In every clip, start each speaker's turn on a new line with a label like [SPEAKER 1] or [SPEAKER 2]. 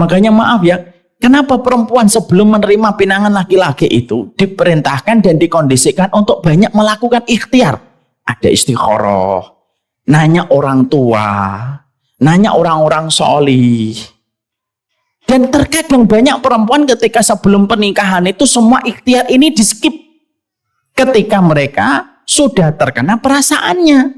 [SPEAKER 1] Makanya maaf ya, kenapa perempuan sebelum menerima pinangan laki-laki itu diperintahkan dan dikondisikan untuk banyak melakukan ikhtiar. Ada istikharah, nanya orang tua, nanya orang-orang solih. Dan terkadang banyak perempuan ketika sebelum pernikahan itu semua ikhtiar ini di skip. Ketika mereka sudah terkena perasaannya.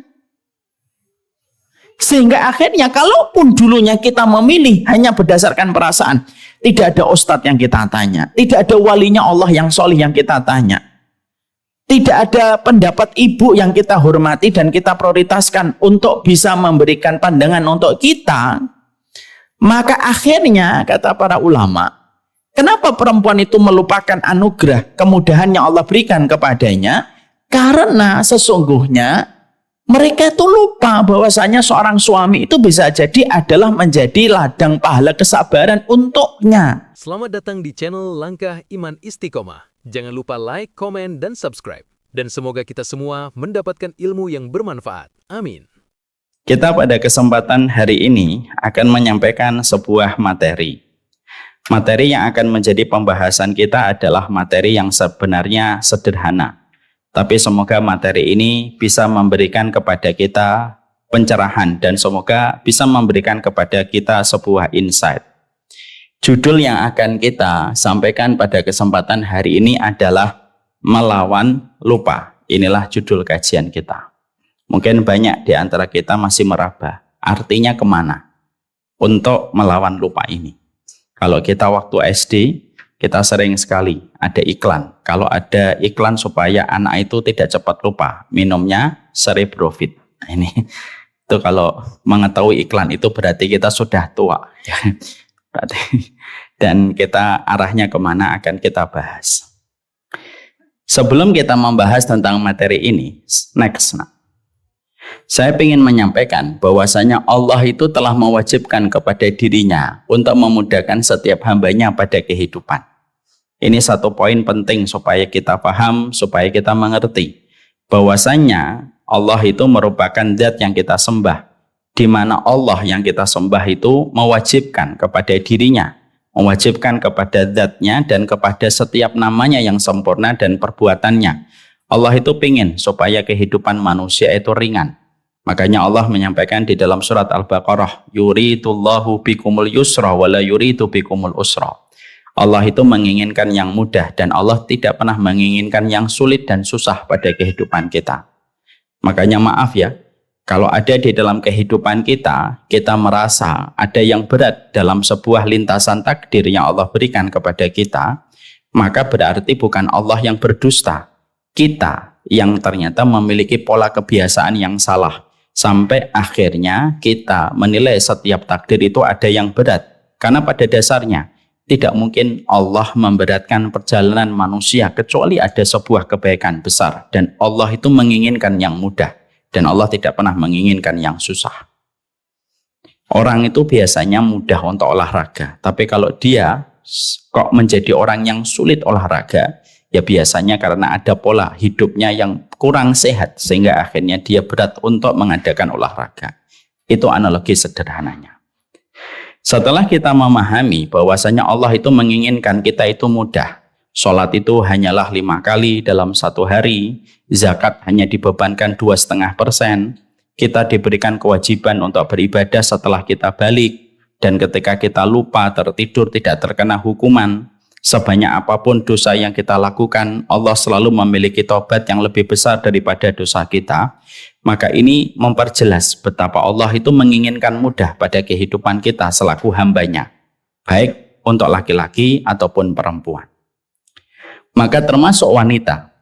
[SPEAKER 1] Sehingga akhirnya kalaupun dulunya kita memilih hanya berdasarkan perasaan, tidak ada ustadz yang kita tanya, tidak ada walinya Allah yang solih yang kita tanya, tidak ada pendapat ibu yang kita hormati dan kita prioritaskan untuk bisa memberikan pandangan untuk kita, maka akhirnya kata para ulama, kenapa perempuan itu melupakan anugerah kemudahan yang Allah berikan kepadanya? Karena sesungguhnya mereka itu lupa bahwasanya seorang suami itu bisa jadi adalah menjadi ladang pahala kesabaran untuknya.
[SPEAKER 2] Selamat datang di channel Langkah Iman Istiqomah. Jangan lupa like, komen, dan subscribe. Dan semoga kita semua mendapatkan ilmu yang bermanfaat. Amin.
[SPEAKER 1] Kita pada kesempatan hari ini akan menyampaikan sebuah materi. Materi yang akan menjadi pembahasan kita adalah materi yang sebenarnya sederhana. Tapi semoga materi ini bisa memberikan kepada kita pencerahan dan semoga bisa memberikan kepada kita sebuah insight. Judul yang akan kita sampaikan pada kesempatan hari ini adalah Melawan Lupa. Inilah judul kajian kita. Mungkin banyak di antara kita masih meraba, artinya kemana untuk melawan lupa ini. Kalau kita waktu SD, kita sering sekali ada iklan. Kalau ada iklan supaya anak itu tidak cepat lupa, minumnya Cerebrofit. Ini itu kalau mengetahui iklan itu berarti kita sudah tua. Dan kita arahnya kemana akan kita bahas. Sebelum kita membahas tentang materi ini, next. Saya ingin menyampaikan bahwasanya Allah itu telah mewajibkan kepada dirinya untuk memudahkan setiap hambanya pada kehidupan. Ini satu poin penting supaya kita paham, supaya kita mengerti bahwasanya Allah itu merupakan zat yang kita sembah, di mana Allah yang kita sembah itu mewajibkan kepada dirinya, mewajibkan kepada zatnya dan kepada setiap namanya yang sempurna dan perbuatannya. Allah itu ingin supaya kehidupan manusia itu ringan. Makanya Allah menyampaikan di dalam surat Al-Baqarah, yuridullahu bikumul yusra wala yuridu bikumul usra. Allah itu menginginkan yang mudah dan Allah tidak pernah menginginkan yang sulit dan susah pada kehidupan kita. Makanya maaf ya, kalau ada di dalam kehidupan kita, kita merasa ada yang berat dalam sebuah lintasan takdir yang Allah berikan kepada kita, maka berarti bukan Allah yang berdusta. Kita yang ternyata memiliki pola kebiasaan yang salah. Sampai akhirnya kita menilai setiap takdir itu ada yang berat. Karena pada dasarnya, tidak mungkin Allah memberatkan perjalanan manusia kecuali ada sebuah kebaikan besar. Dan Allah itu menginginkan yang mudah. Dan Allah tidak pernah menginginkan yang susah. Orang itu biasanya mudah untuk olahraga. Tapi kalau dia kok menjadi orang yang sulit olahraga, ya biasanya karena ada pola hidupnya yang kurang sehat. Sehingga akhirnya dia berat untuk mengadakan olahraga. Itu analogi sederhananya. Setelah kita memahami bahwasanya Allah itu menginginkan kita itu mudah, sholat itu hanyalah 5 kali dalam satu hari, zakat hanya dibebankan 2,5%, kita diberikan kewajiban untuk beribadah setelah kita balik, dan ketika kita lupa tertidur tidak terkena hukuman, sebanyak apapun dosa yang kita lakukan, Allah selalu memiliki tobat yang lebih besar daripada dosa kita. Maka ini memperjelas betapa Allah itu menginginkan mudah pada kehidupan kita selaku hambanya, baik untuk laki-laki ataupun perempuan. Maka termasuk wanita,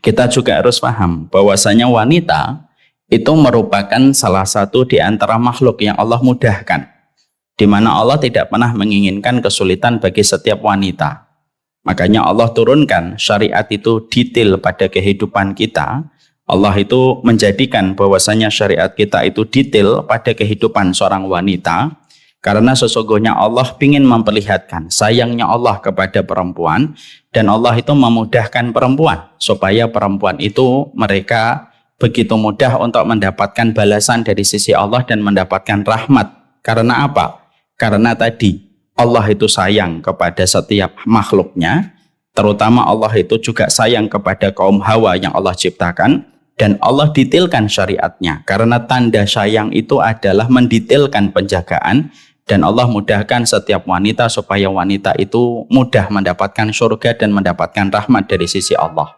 [SPEAKER 1] kita juga harus paham bahwasanya wanita itu merupakan salah satu di antara makhluk yang Allah mudahkan, di mana Allah tidak pernah menginginkan kesulitan bagi setiap wanita. Makanya Allah turunkan syariat itu detail pada kehidupan kita. Allah itu menjadikan bahwasanya syariat kita itu detail pada kehidupan seorang wanita, karena sesungguhnya Allah ingin memperlihatkan sayangnya Allah kepada perempuan, dan Allah itu memudahkan perempuan supaya perempuan itu mereka begitu mudah untuk mendapatkan balasan dari sisi Allah dan mendapatkan rahmat. Karena apa? Karena tadi Allah itu sayang kepada setiap makhluknya, terutama Allah itu juga sayang kepada kaum Hawa yang Allah ciptakan, dan Allah detailkan syariatnya, karena tanda sayang itu adalah mendetailkan penjagaan, dan Allah mudahkan setiap wanita supaya wanita itu mudah mendapatkan surga dan mendapatkan rahmat dari sisi Allah.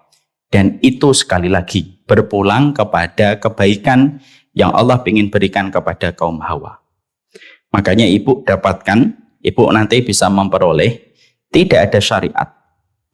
[SPEAKER 1] Dan itu sekali lagi berpulang kepada kebaikan yang Allah ingin berikan kepada kaum Hawa. Makanya ibu dapatkan, ibu nanti bisa memperoleh tidak ada syariat.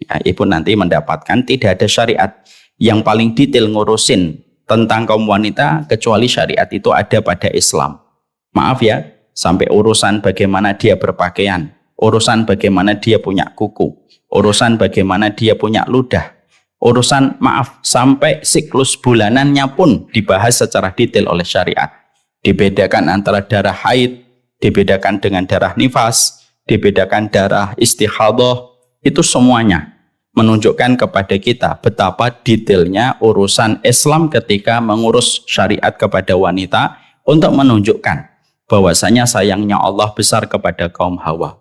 [SPEAKER 1] Ya, ibu nanti mendapatkan tidak ada syariat yang paling detail ngurusin tentang kaum wanita kecuali syariat itu ada pada Islam. Maaf ya, sampai urusan bagaimana dia berpakaian, urusan bagaimana dia punya kuku, urusan bagaimana dia punya ludah, urusan sampai siklus bulanannya pun dibahas secara detail oleh syariat. Dibedakan antara darah haid, dibedakan dengan darah nifas, dibedakan darah istihadah, itu semuanya menunjukkan kepada kita betapa detailnya urusan Islam ketika mengurus syariat kepada wanita untuk menunjukkan bahwasanya sayangnya Allah besar kepada kaum Hawa.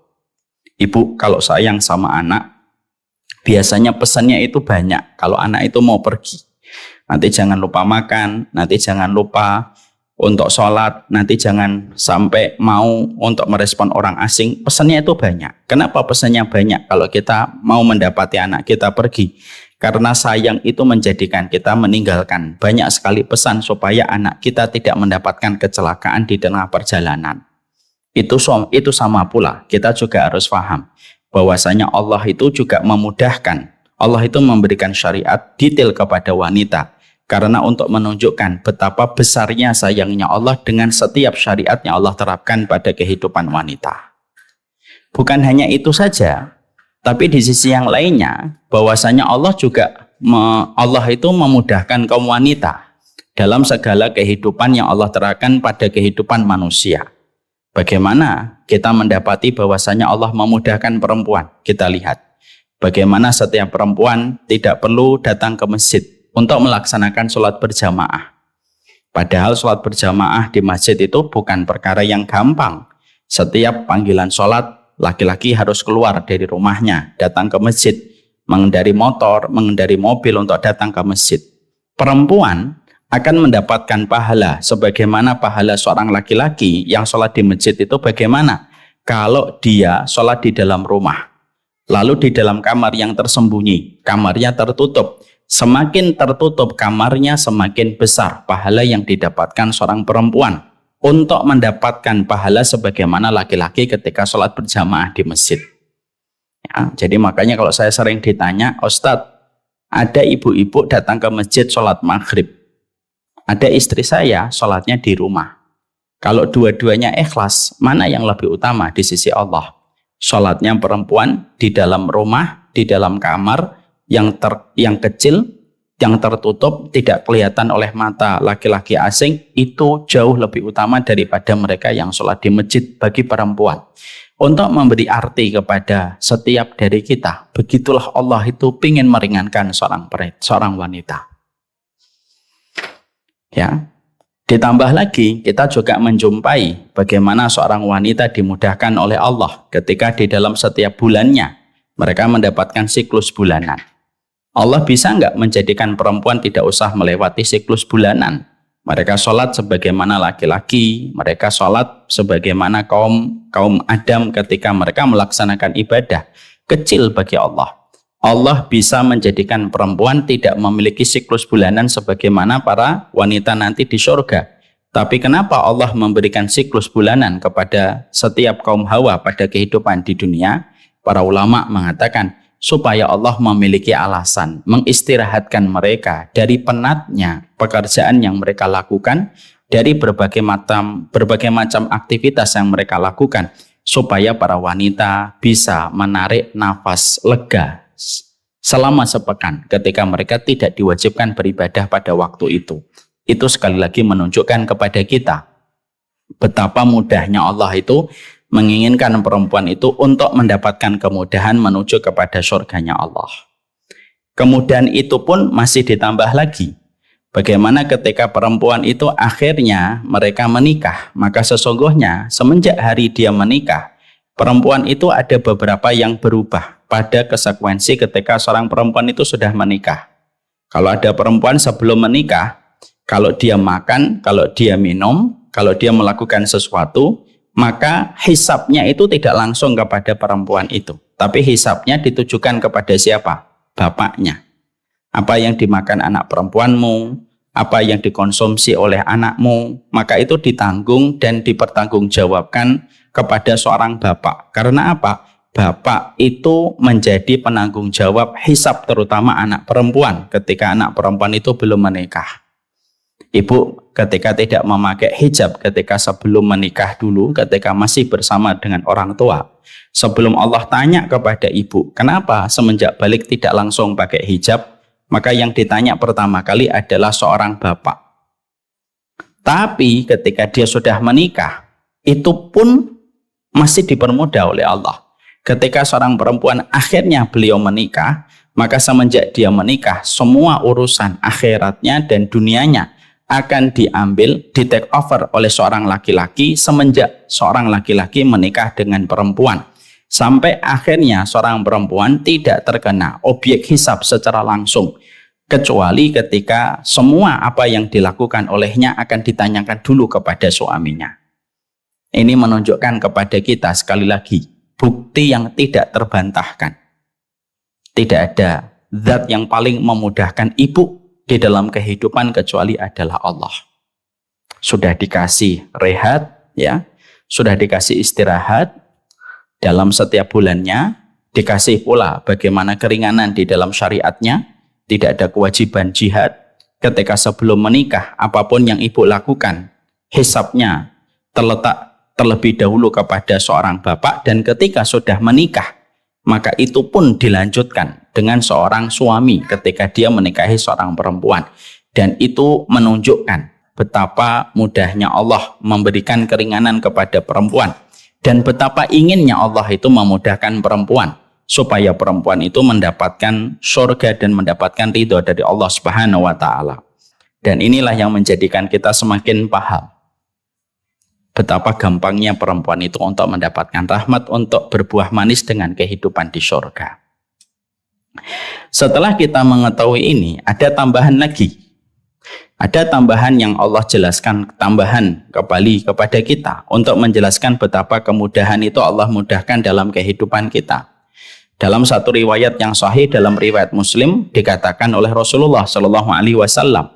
[SPEAKER 1] Ibu kalau sayang sama anak, biasanya pesannya itu banyak. Kalau anak itu mau pergi, nanti jangan lupa makan, nanti jangan lupa untuk sholat, nanti jangan sampai mau untuk merespon orang asing. Pesannya itu banyak. Kenapa pesannya banyak? Kalau kita mau mendapati anak kita pergi, karena sayang itu menjadikan kita meninggalkan banyak sekali pesan supaya anak kita tidak mendapatkan kecelakaan di tengah perjalanan. Itu sama pula, kita juga harus paham bahwasanya Allah itu juga memudahkan. Allah itu memberikan syariat detail kepada wanita karena untuk menunjukkan betapa besarnya sayangnya Allah dengan setiap syariat yang Allah terapkan pada kehidupan wanita. Bukan hanya itu saja, tapi di sisi yang lainnya bahwasanya Allah juga Allah itu memudahkan kaum wanita dalam segala kehidupan yang Allah terapkan pada kehidupan manusia. Bagaimana kita mendapati bahwasanya Allah memudahkan perempuan? Kita lihat bagaimana setiap perempuan tidak perlu datang ke masjid untuk melaksanakan sholat berjamaah. Padahal sholat berjamaah di masjid itu bukan perkara yang gampang. Setiap panggilan sholat, laki-laki harus keluar dari rumahnya, datang ke masjid, mengendari motor, mengendari mobil untuk datang ke masjid. Perempuan akan mendapatkan pahala sebagaimana pahala seorang laki-laki yang sholat di masjid itu bagaimana? Kalau dia sholat di dalam rumah, lalu di dalam kamar yang tersembunyi, kamarnya tertutup. Semakin tertutup kamarnya, semakin besar pahala yang didapatkan seorang perempuan untuk mendapatkan pahala sebagaimana laki-laki ketika sholat berjamaah di masjid. Ya, jadi makanya kalau saya sering ditanya, Ustadz, ada ibu-ibu datang ke masjid sholat maghrib, ada istri saya sholatnya di rumah. Kalau dua-duanya ikhlas, mana yang lebih utama di sisi Allah? Sholatnya perempuan di dalam rumah, di dalam kamar, yang kecil, yang tertutup, tidak kelihatan oleh mata laki-laki asing, itu jauh lebih utama daripada mereka yang sholat di masjid bagi perempuan. Untuk memberi arti kepada setiap dari kita, begitulah Allah itu ingin meringankan seorang wanita. Ya, ditambah lagi kita juga menjumpai bagaimana seorang wanita dimudahkan oleh Allah ketika di dalam setiap bulannya mereka mendapatkan siklus bulanan. Allah bisa nggak menjadikan perempuan tidak usah melewati siklus bulanan? Mereka sholat sebagaimana laki-laki, mereka sholat sebagaimana kaum Adam ketika mereka melaksanakan ibadah. Kecil bagi Allah. Allah bisa menjadikan perempuan tidak memiliki siklus bulanan sebagaimana para wanita nanti di surga. Tapi kenapa Allah memberikan siklus bulanan kepada setiap kaum Hawa pada kehidupan di dunia? Para ulama mengatakan supaya Allah memiliki alasan mengistirahatkan mereka dari penatnya pekerjaan yang mereka lakukan, dari berbagai macam aktivitas yang mereka lakukan, supaya para wanita bisa menarik nafas lega selama sepekan ketika mereka tidak diwajibkan beribadah pada waktu itu. Itu sekali lagi menunjukkan kepada kita betapa mudahnya Allah itu menginginkan perempuan itu untuk mendapatkan kemudahan menuju kepada surganya Allah. Kemudahan itu pun masih ditambah lagi. Bagaimana ketika perempuan itu akhirnya mereka menikah, maka sesungguhnya semenjak hari dia menikah, perempuan itu ada beberapa yang berubah pada konsekuensi ketika seorang perempuan itu sudah menikah. Kalau ada perempuan sebelum menikah, kalau dia makan, kalau dia minum, kalau dia melakukan sesuatu, maka hisabnya itu tidak langsung kepada perempuan itu. Tapi hisabnya ditujukan kepada siapa? Bapaknya. Apa yang dimakan anak perempuanmu, apa yang dikonsumsi oleh anakmu, maka itu ditanggung dan dipertanggungjawabkan kepada seorang bapak. Karena apa? Bapak itu menjadi penanggung jawab hisab terutama anak perempuan ketika anak perempuan itu belum menikah. Ibu ketika tidak memakai hijab ketika sebelum menikah dulu, ketika masih bersama dengan orang tua, sebelum Allah tanya kepada ibu, kenapa semenjak balik tidak langsung pakai hijab? Maka yang ditanya pertama kali adalah seorang bapak. Tapi ketika dia sudah menikah, itu pun masih dipermudah oleh Allah. Ketika seorang perempuan akhirnya beliau menikah, maka semenjak dia menikah, semua urusan akhiratnya dan dunianya akan diambil, di take over oleh seorang laki-laki semenjak seorang laki-laki menikah dengan perempuan. Sampai akhirnya seorang perempuan tidak terkena objek hisab secara langsung. Kecuali ketika semua apa yang dilakukan olehnya akan ditanyakan dulu kepada suaminya. Ini menunjukkan kepada kita sekali lagi, bukti yang tidak terbantahkan. Tidak ada zat yang paling memudahkan ibu di dalam kehidupan kecuali adalah Allah. Sudah dikasih rehat, ya, sudah dikasih istirahat dalam setiap bulannya, dikasih pula bagaimana keringanan di dalam syariatnya, tidak ada kewajiban jihad. Ketika sebelum menikah, apapun yang ibu lakukan, hisabnya terletak terlebih dahulu kepada seorang bapak, dan ketika sudah menikah, maka itu pun dilanjutkan dengan seorang suami ketika dia menikahi seorang perempuan. Dan itu menunjukkan betapa mudahnya Allah memberikan keringanan kepada perempuan, dan betapa inginnya Allah itu memudahkan perempuan supaya perempuan itu mendapatkan surga dan mendapatkan ridho dari Allah Subhanahu wa taala. Dan inilah yang menjadikan kita semakin paham betapa gampangnya perempuan itu untuk mendapatkan rahmat, untuk berbuah manis dengan kehidupan di surga. Setelah kita mengetahui ini, ada tambahan lagi. Ada tambahan yang Allah jelaskan, tambahan kembali kepada kita untuk menjelaskan betapa kemudahan itu Allah mudahkan dalam kehidupan kita. Dalam satu riwayat yang sahih, dalam riwayat Muslim, dikatakan oleh Rasulullah Shallallahu Alaihi Wasallam,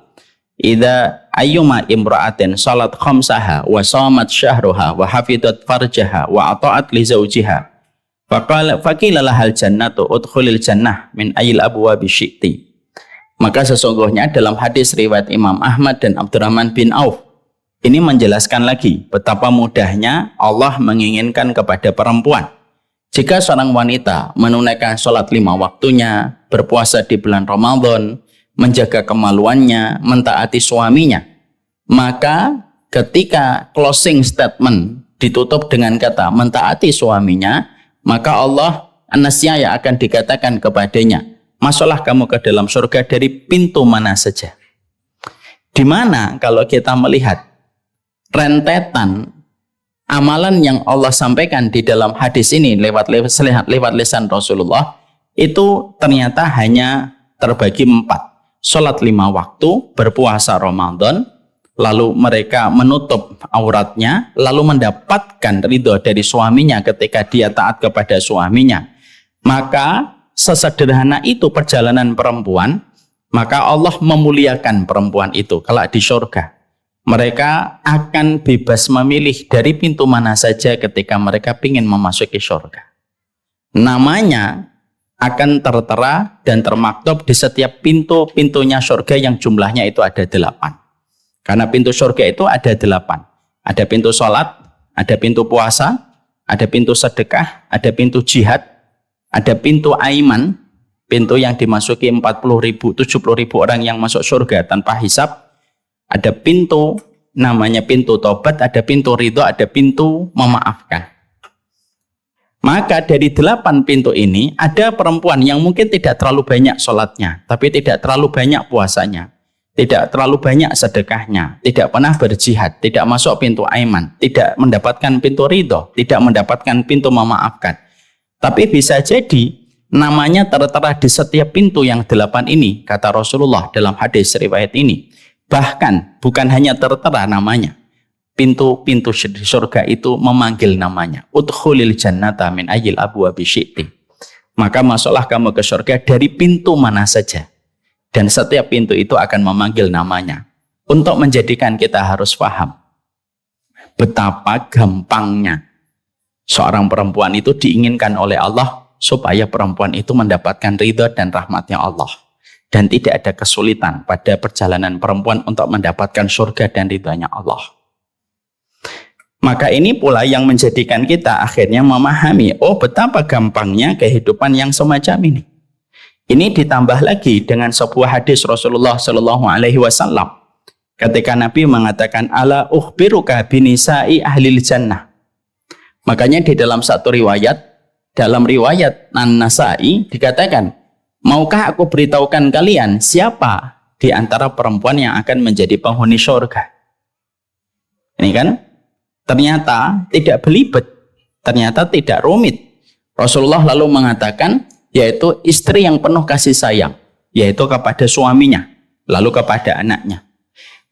[SPEAKER 1] "Idza ayyuma imra'atin salat khamsaha wa shamat syahruha wa hafidat farjaha wa ata'at li zawjiha faqila lahal jannatu udkhulil jannah min ayil abwabi syi'ti." Maka sesungguhnya dalam hadis riwayat Imam Ahmad dan Abdurrahman bin Auf, ini menjelaskan lagi betapa mudahnya Allah menginginkan kepada perempuan. Jika seorang wanita menunaikan sholat 5 waktunya, berpuasa di bulan Ramadan, menjaga kemaluannya, mentaati suaminya, maka ketika closing statement ditutup dengan kata mentaati suaminya, maka Allah an-nasyaya akan dikatakan kepadanya, masuklah kamu ke dalam surga dari pintu mana saja. Di mana kalau kita melihat rentetan amalan yang Allah sampaikan di dalam hadis ini lewat lisan Rasulullah, itu ternyata hanya terbagi 4. Sholat 5 waktu, berpuasa Ramadan, lalu mereka menutup auratnya, lalu mendapatkan ridho dari suaminya ketika dia taat kepada suaminya. Maka sesederhana itu perjalanan perempuan, maka Allah memuliakan perempuan itu kelak di surga. Mereka akan bebas memilih dari pintu mana saja ketika mereka ingin memasuki surga. Namanya akan tertera dan termaktub di setiap pintu-pintunya surga yang jumlahnya itu ada 8. Karena pintu surga itu ada 8. Ada pintu sholat, ada pintu puasa, ada pintu sedekah, ada pintu jihad, ada pintu aiman, pintu yang dimasuki 40.000, 70.000 orang yang masuk surga tanpa hisab. Ada pintu namanya pintu tobat, ada pintu ridho, ada pintu memaafkan. Maka dari 8 pintu ini, ada perempuan yang mungkin tidak terlalu banyak sholatnya, tapi tidak terlalu banyak puasanya. tidak terlalu banyak sedekahnya, tidak pernah berjihad, tidak masuk pintu aiman, tidak mendapatkan pintu ridho, tidak mendapatkan pintu memaafkan. Tapi bisa jadi namanya tertera di setiap pintu yang 8 ini, kata Rasulullah dalam hadis riwayat ini. Bahkan bukan hanya tertera namanya, pintu-pintu di surga itu memanggil namanya. Udkhulil jannata min ayyil abwabi syi'ti. Maka masuklah kamu ke surga dari pintu mana saja. Dan setiap pintu itu akan memanggil namanya. Untuk menjadikan kita harus paham betapa gampangnya seorang perempuan itu diinginkan oleh Allah supaya perempuan itu mendapatkan ridha dan rahmatnya Allah. Dan tidak ada kesulitan pada perjalanan perempuan untuk mendapatkan surga dan ridhanya Allah. Maka ini pula yang menjadikan kita akhirnya memahami, oh betapa gampangnya kehidupan yang semacam ini. Ini ditambah lagi dengan sebuah hadis Rasulullah Shallallahu Alaihi Wasallam. Ketika Nabi mengatakan, ala ukhbiruka binisa'i ahlil jannah. Makanya di dalam satu riwayat, dalam riwayat An-Nasai dikatakan, maukah aku beritahukan kalian siapa di antara perempuan yang akan menjadi penghuni surga? Ini kan ternyata tidak belibet, ternyata tidak rumit. Rasulullah lalu mengatakan, yaitu istri yang penuh kasih sayang, yaitu kepada suaminya, lalu kepada anaknya.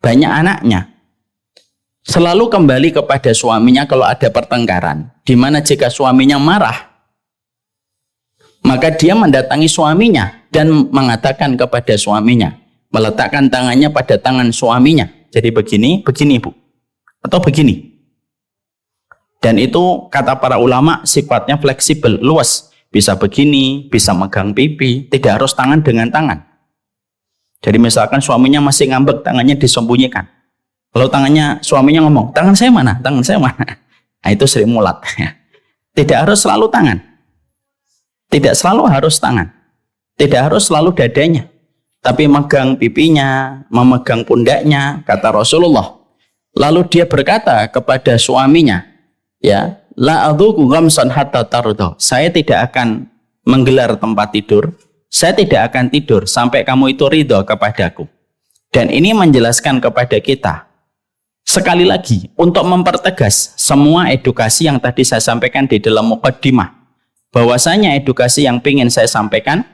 [SPEAKER 1] Banyak anaknya selalu kembali kepada suaminya kalau ada pertengkaran, di mana jika suaminya marah, maka dia mendatangi suaminya dan mengatakan kepada suaminya, meletakkan tangannya pada tangan suaminya. Jadi begini, begini bu, atau begini. Dan itu kata para ulama sifatnya fleksibel, luas. Bisa begini, bisa megang pipi, tidak harus tangan dengan tangan. Jadi misalkan suaminya masih ngambek, tangannya disembunyikan. Kalau tangannya suaminya ngomong, tangan saya mana? Tangan saya mana? Nah itu Sri Mulat. Tidak harus selalu tangan. Tidak selalu harus tangan. Tidak harus selalu dadanya. Tapi megang pipinya, memegang pundaknya, kata Rasulullah. Lalu dia berkata kepada suaminya, ya, la adzuqu ghamsan hatta tarda. Saya tidak akan menggelar tempat tidur. Saya tidak akan tidur sampai kamu itu ridho kepadaku. Dan ini menjelaskan kepada kita, sekali lagi, untuk mempertegas semua edukasi yang tadi saya sampaikan di dalam muqaddimah. Bahwasanya edukasi yang ingin saya sampaikan,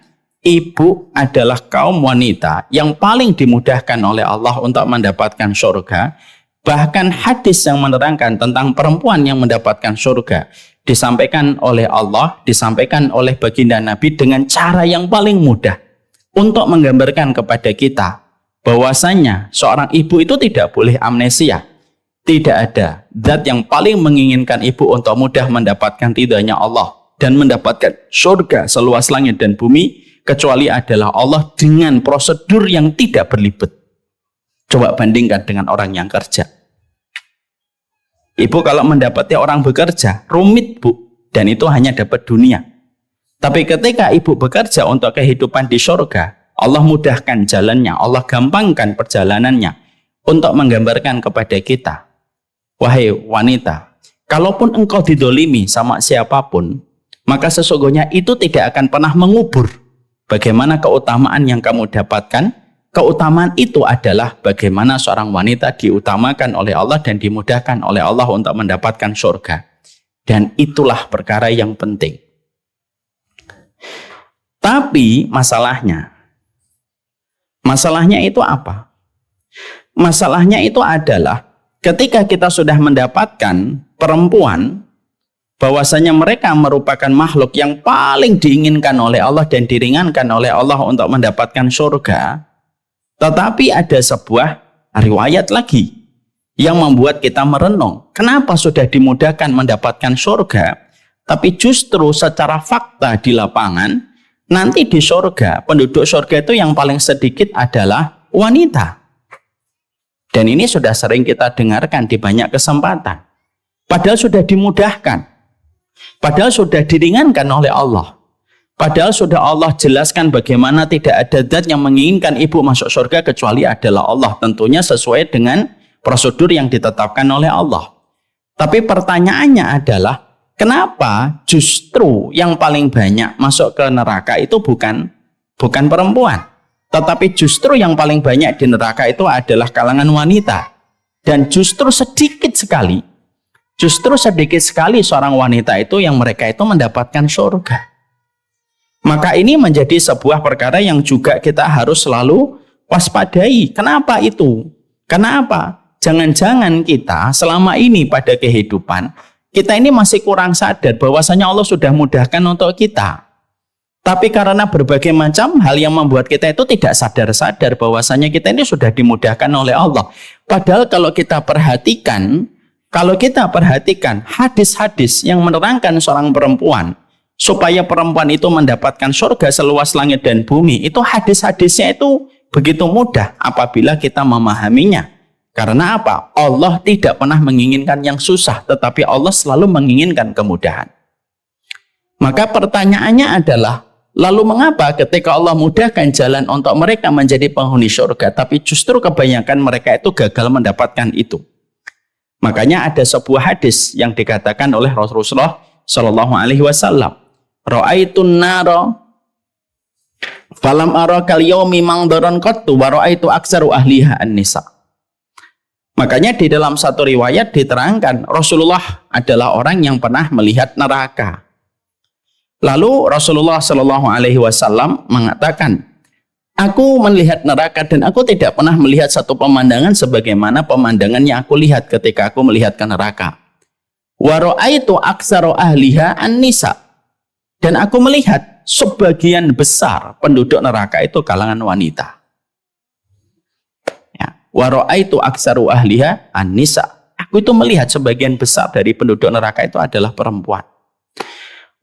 [SPEAKER 1] ibu adalah kaum wanita yang paling dimudahkan oleh Allah untuk mendapatkan surga. Bahkan hadis yang menerangkan tentang perempuan yang mendapatkan surga disampaikan oleh Allah, disampaikan oleh baginda Nabi dengan cara yang paling mudah untuk menggambarkan kepada kita bahwasanya seorang ibu itu tidak boleh amnesia. Tidak ada zat yang paling menginginkan ibu untuk mudah mendapatkan ridhanya Allah dan mendapatkan surga seluas langit dan bumi kecuali adalah Allah dengan prosedur yang tidak berlibet. Coba bandingkan dengan orang yang kerja. Ibu kalau mendapati orang bekerja, rumit bu, dan itu hanya dapat dunia. Tapi ketika ibu bekerja untuk kehidupan di surga, Allah mudahkan jalannya, Allah gampangkan perjalanannya untuk menggambarkan kepada kita. Wahai wanita, kalaupun engkau didolimi sama siapapun, maka sesungguhnya itu tidak akan pernah mengubur bagaimana keutamaan yang kamu dapatkan. Keutamaan itu adalah bagaimana seorang wanita diutamakan oleh Allah dan dimudahkan oleh Allah untuk mendapatkan surga. Dan itulah perkara yang penting. Tapi masalahnya itu apa? Masalahnya itu adalah ketika kita sudah mendapatkan perempuan, bahwasanya mereka merupakan makhluk yang paling diinginkan oleh Allah dan diringankan oleh Allah untuk mendapatkan surga. Tetapi ada sebuah riwayat lagi yang membuat kita merenung. Kenapa sudah dimudahkan mendapatkan surga, tapi justru secara fakta di lapangan, nanti di surga, penduduk surga itu yang paling sedikit adalah wanita. Dan ini sudah sering kita dengarkan di banyak kesempatan. Padahal sudah dimudahkan. Padahal sudah diringankan oleh Allah. Padahal sudah Allah jelaskan bagaimana tidak ada zat yang menginginkan ibu masuk surga kecuali adalah Allah. Tentunya sesuai dengan prosedur yang ditetapkan oleh Allah. Tapi pertanyaannya adalah, kenapa justru yang paling banyak masuk ke neraka itu bukan perempuan? Tetapi justru yang paling banyak di neraka itu adalah kalangan wanita. Dan justru sedikit sekali seorang wanita itu yang mereka itu mendapatkan surga. Maka ini menjadi sebuah perkara yang juga kita harus selalu waspadai. Kenapa itu? Kenapa? Jangan-jangan kita selama ini pada kehidupan, kita ini masih kurang sadar bahwasanya Allah sudah mudahkan untuk kita. Tapi karena berbagai macam hal yang membuat kita itu tidak sadar-sadar bahwasanya kita ini sudah dimudahkan oleh Allah. Padahal kalau kita perhatikan hadis-hadis yang menerangkan seorang perempuan supaya perempuan itu mendapatkan surga seluas langit dan bumi, itu hadis-hadisnya itu begitu mudah apabila kita memahaminya. Karena apa? Allah tidak pernah menginginkan yang susah, tetapi Allah selalu menginginkan kemudahan. Maka pertanyaannya adalah, lalu mengapa ketika Allah mudahkan jalan untuk mereka menjadi penghuni surga, tapi justru kebanyakan mereka itu gagal mendapatkan itu? Makanya ada sebuah hadis yang dikatakan oleh Rasulullah Shallallahu Alaihi Wasallam, "Ra'aitun nara, falam ara kal yaumi mangdaran qattu wa ra'aitu aksaru ahliha an-nisa." Makanya di dalam satu riwayat diterangkan Rasulullah adalah orang yang pernah melihat neraka. Lalu Rasulullah Shallallahu Alaihi Wasallam mengatakan, aku melihat neraka dan aku tidak pernah melihat satu pemandangan sebagaimana pemandangan yang aku lihat ketika aku melihat ke neraka. Wa ra'aitu aktsara ahliha an-nisa. Dan aku melihat sebagian besar penduduk neraka itu kalangan wanita. Ya, wa ra'aitu aktsaru ahliha an-nisa. Aku itu melihat sebagian besar dari penduduk neraka itu adalah perempuan.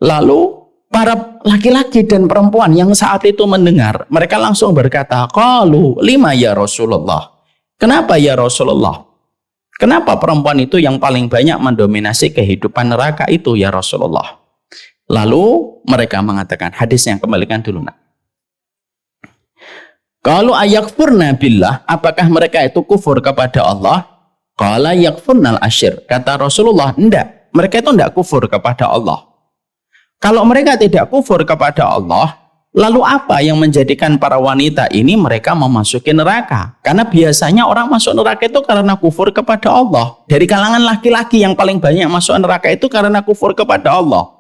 [SPEAKER 1] Lalu para laki-laki dan perempuan yang saat itu mendengar, mereka langsung berkata, qalu lima ya Rasulullah. Kenapa ya Rasulullah? Kenapa perempuan itu yang paling banyak mendominasi kehidupan neraka itu ya Rasulullah? Lalu mereka mengatakan, hadisnya kembalikan dulu nak. Kalau ayakfurna billah, apakah mereka itu kufur kepada Allah? Qala yakfurnal asyir. Kata Rasulullah, enggak. Mereka itu enggak kufur kepada Allah. Kalau mereka tidak kufur kepada Allah, lalu apa yang menjadikan para wanita ini mereka memasuki neraka? Karena biasanya orang masuk neraka itu karena kufur kepada Allah. Dari kalangan laki-laki yang paling banyak masuk neraka itu karena kufur kepada Allah.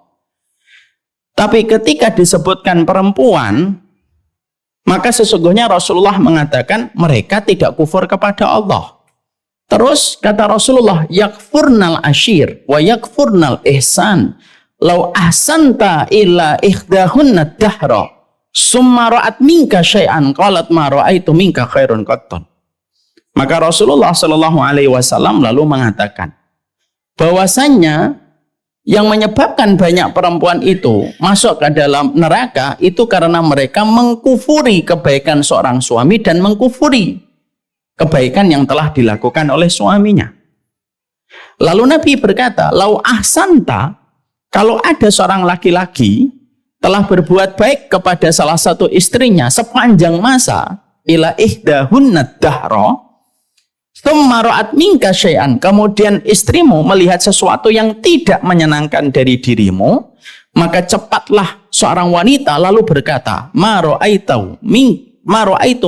[SPEAKER 1] Tapi ketika disebutkan perempuan, maka sesungguhnya Rasulullah mengatakan mereka tidak kufur kepada Allah. Terus kata Rasulullah, yakfurnal asyir wa yakfurnal ihsan. Lau ahsanta illa ikhdahunna dahra summa ra'at minka syai'an qalat ma ra'aitu minka khairun qattun. Maka Rasulullah Shallallahu Alaihi Wasallam lalu mengatakan bahwasannya yang menyebabkan banyak perempuan itu masuk ke dalam neraka itu karena mereka mengkufuri kebaikan seorang suami dan mengkufuri kebaikan yang telah dilakukan oleh suaminya. Lalu Nabi berkata, lau ahsanta, kalau ada seorang laki-laki telah berbuat baik kepada salah satu istrinya sepanjang masa, ila ihdahunna dahra, tsumma ra'at minka syai'an, kemudian istrimu melihat sesuatu yang tidak menyenangkan dari dirimu, maka cepatlah seorang wanita lalu berkata, ma ra'aitu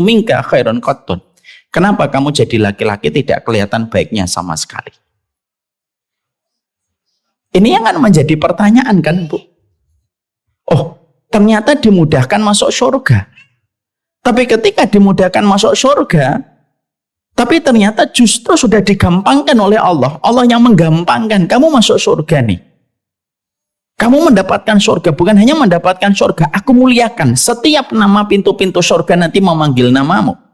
[SPEAKER 1] minka khairun qattun. Kenapa kamu jadi laki-laki tidak kelihatan baiknya sama sekali? Ini yang akan menjadi pertanyaan kan, Bu? Oh, ternyata dimudahkan masuk surga. Tapi ketika dimudahkan masuk surga, tapi ternyata justru sudah digampangkan oleh Allah. Allah yang menggampangkan, kamu masuk surga nih. Kamu mendapatkan surga, bukan hanya mendapatkan surga, aku muliakan. Setiap nama pintu-pintu surga nanti memanggil namamu.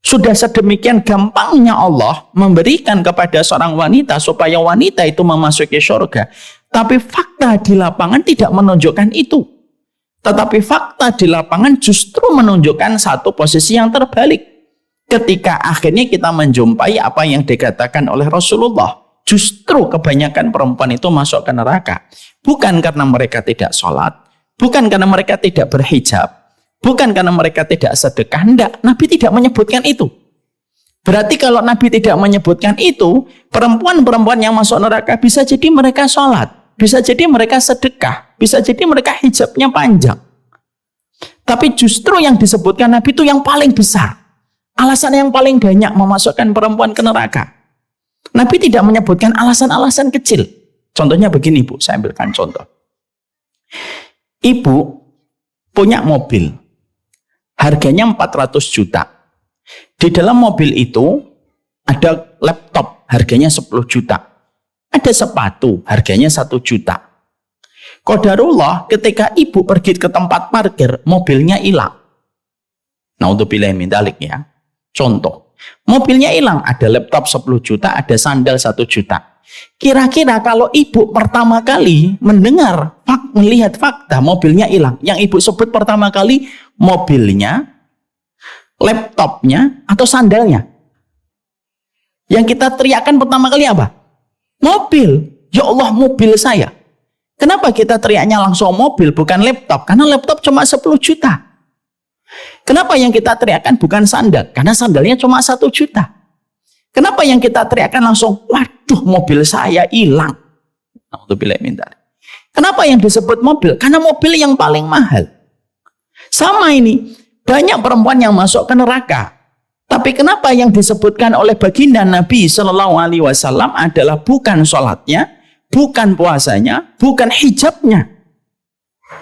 [SPEAKER 1] Sudah sedemikian gampangnya Allah memberikan kepada seorang wanita supaya wanita itu memasuki surga. Tapi fakta di lapangan tidak menunjukkan itu. Tetapi fakta di lapangan justru menunjukkan satu posisi yang terbalik. Ketika akhirnya kita menjumpai apa yang dikatakan oleh Rasulullah. Justru kebanyakan perempuan itu masuk ke neraka. Bukan karena mereka tidak sholat. Bukan karena mereka tidak berhijab. Bukan karena mereka tidak sedekah, enggak. Nabi tidak menyebutkan itu. Berarti kalau Nabi tidak menyebutkan itu, perempuan-perempuan yang masuk neraka bisa jadi mereka sholat, bisa jadi mereka sedekah, bisa jadi mereka hijabnya panjang. Tapi justru yang disebutkan Nabi itu yang paling besar. Alasan yang paling banyak memasukkan perempuan ke neraka. Nabi tidak menyebutkan alasan-alasan kecil. Contohnya begini, Bu, saya ambilkan contoh. Ibu punya mobil. Harganya 400 juta. Di dalam mobil itu ada laptop, harganya 10 juta. Ada sepatu, harganya 1 juta. Qadarullah, ketika ibu pergi ke tempat parkir, mobilnya hilang. Naudzubillah min dzalik ya. Contoh, mobilnya hilang, ada laptop 10 juta, ada sandal 1 juta. Kira-kira kalau ibu pertama kali melihat fakta mobilnya hilang, yang ibu sebut pertama kali mobilnya, laptopnya, atau sandalnya? Yang kita teriakkan pertama kali apa? Mobil. Ya Allah, mobil saya. Kenapa kita teriaknya langsung mobil bukan laptop? Karena laptop cuma 10 juta. Kenapa yang kita teriakkan bukan sandal? Karena sandalnya cuma 1 juta. Kenapa yang kita teriakkan langsung, waduh mobil saya hilang? Kenapa yang disebut mobil? Karena mobil yang paling mahal. Sama ini, banyak perempuan yang masuk ke neraka. Tapi kenapa yang disebutkan oleh baginda Nabi Shallallahu Alaihi Wasallam adalah bukan sholatnya, bukan puasanya, bukan hijabnya.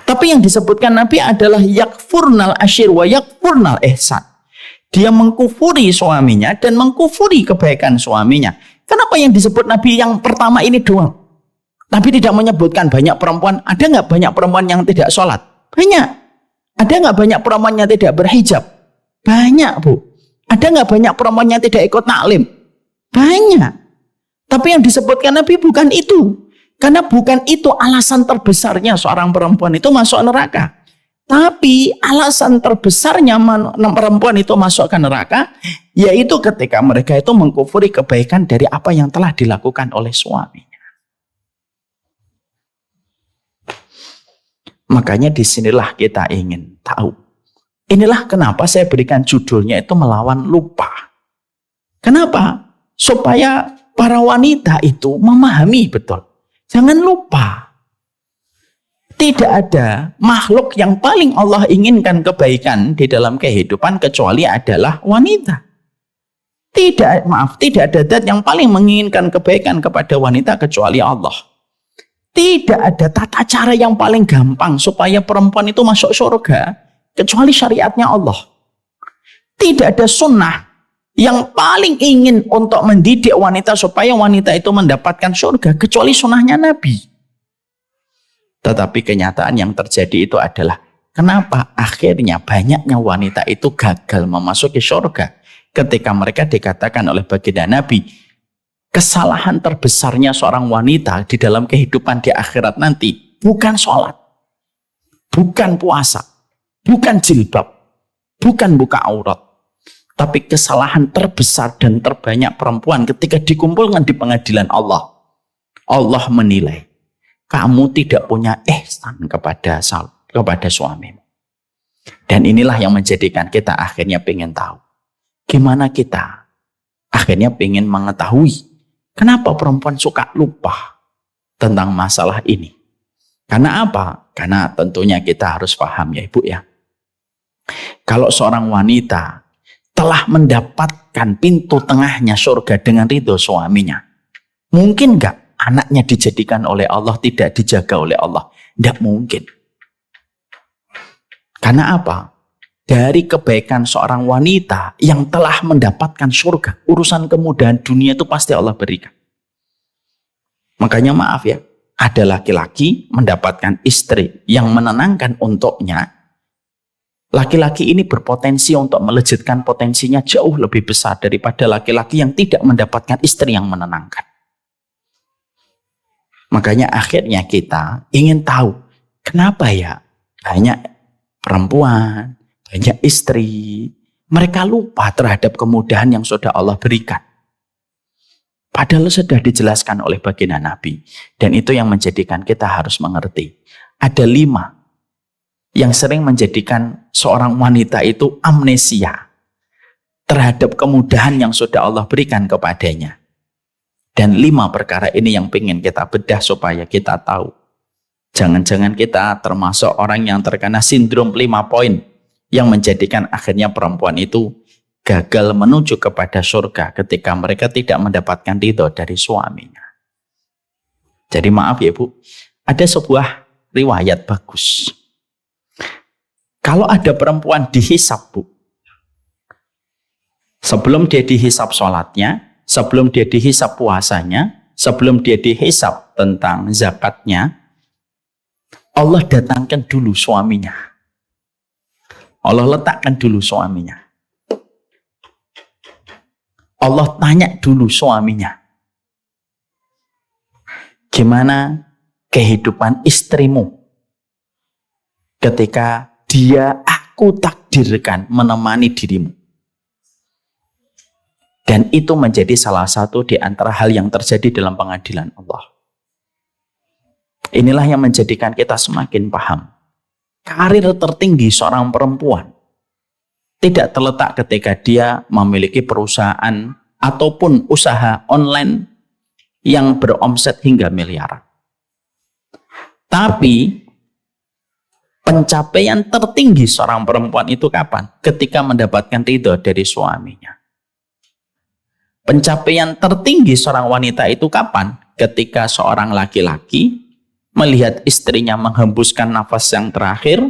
[SPEAKER 1] Tapi yang disebutkan Nabi adalah yakfurnal asyir wa yakfurnal ihsan. Dia mengkufuri suaminya dan mengkufuri kebaikan suaminya. Kenapa yang disebut Nabi yang pertama ini doang? Nabi tidak menyebutkan banyak perempuan. Ada nggak banyak perempuan yang tidak sholat? Banyak. Ada nggak banyak perempuan yang tidak berhijab? Banyak, Bu. Ada nggak banyak perempuan yang tidak ikut taklim? Banyak. Tapi yang disebutkan Nabi bukan itu. Karena bukan itu alasan terbesarnya seorang perempuan itu masuk neraka. Tapi alasan terbesarnya perempuan itu masuk ke neraka, yaitu ketika mereka itu mengkufuri kebaikan dari apa yang telah dilakukan oleh suaminya. Makanya disinilah kita ingin tahu. Inilah kenapa saya berikan judulnya itu melawan lupa. Kenapa? Supaya para wanita itu memahami betul. Jangan lupa. Tidak ada makhluk yang paling Allah inginkan kebaikan di dalam kehidupan kecuali adalah wanita. Tidak ada zat yang paling menginginkan kebaikan kepada wanita kecuali Allah. Tidak ada tata cara yang paling gampang supaya perempuan itu masuk surga kecuali syariatnya Allah. Tidak ada sunnah yang paling ingin untuk mendidik wanita supaya wanita itu mendapatkan surga kecuali sunnahnya Nabi. Tetapi kenyataan yang terjadi itu adalah kenapa akhirnya banyaknya wanita itu gagal memasuki surga ketika mereka dikatakan oleh baginda Nabi, kesalahan terbesarnya seorang wanita di dalam kehidupan di akhirat nanti bukan sholat, bukan puasa, bukan jilbab, bukan buka aurat. Tapi kesalahan terbesar dan terbanyak perempuan ketika dikumpulkan di pengadilan Allah. Allah menilai, kamu tidak punya ihsan kepada suamimu. Dan inilah yang menjadikan kita akhirnya ingin tahu. Gimana kita akhirnya ingin mengetahui kenapa perempuan suka lupa tentang masalah ini. Karena apa? Karena tentunya kita harus paham ya Ibu ya. Kalau seorang wanita telah mendapatkan pintu tengahnya surga dengan ridho suaminya, mungkin nggak anaknya dijadikan oleh Allah, tidak dijaga oleh Allah? Tidak mungkin. Karena apa? Dari kebaikan seorang wanita yang telah mendapatkan surga, urusan kemudahan dunia itu pasti Allah berikan. Makanya maaf ya, ada laki-laki mendapatkan istri yang menenangkan untuknya. Laki-laki ini berpotensi untuk melejitkan potensinya jauh lebih besar daripada laki-laki yang tidak mendapatkan istri yang menenangkan. Makanya akhirnya kita ingin tahu kenapa ya banyak perempuan, banyak istri, mereka lupa terhadap kemudahan yang sudah Allah berikan. Padahal sudah dijelaskan oleh baginda Nabi. Dan itu yang menjadikan kita harus mengerti. Ada 5 yang sering menjadikan seorang wanita itu amnesia terhadap kemudahan yang sudah Allah berikan kepadanya. Dan 5 perkara ini yang ingin kita bedah supaya kita tahu. Jangan-jangan kita termasuk orang yang terkena sindrom 5 poin. yang menjadikan akhirnya perempuan itu gagal menuju kepada surga ketika mereka tidak mendapatkan ridho dari suaminya. Jadi maaf ya Bu, ada sebuah riwayat bagus. Kalau ada perempuan dihisab Bu, sebelum dia dihisab sholatnya, sebelum dia dihisab puasanya, sebelum dia dihisab tentang zakatnya, Allah datangkan dulu suaminya. Allah letakkan dulu suaminya. Allah tanya dulu suaminya, gimana kehidupan istrimu ketika dia aku takdirkan menemani dirimu. Dan itu menjadi salah satu di antara hal yang terjadi dalam pengadilan Allah. Inilah yang menjadikan kita semakin paham. Karir tertinggi seorang perempuan tidak terletak ketika dia memiliki perusahaan ataupun usaha online yang beromset hingga miliaran. Tapi pencapaian tertinggi seorang perempuan itu kapan? Ketika mendapatkan ridho dari suaminya. Pencapaian tertinggi seorang wanita itu kapan? Ketika seorang laki-laki melihat istrinya menghembuskan nafas yang terakhir,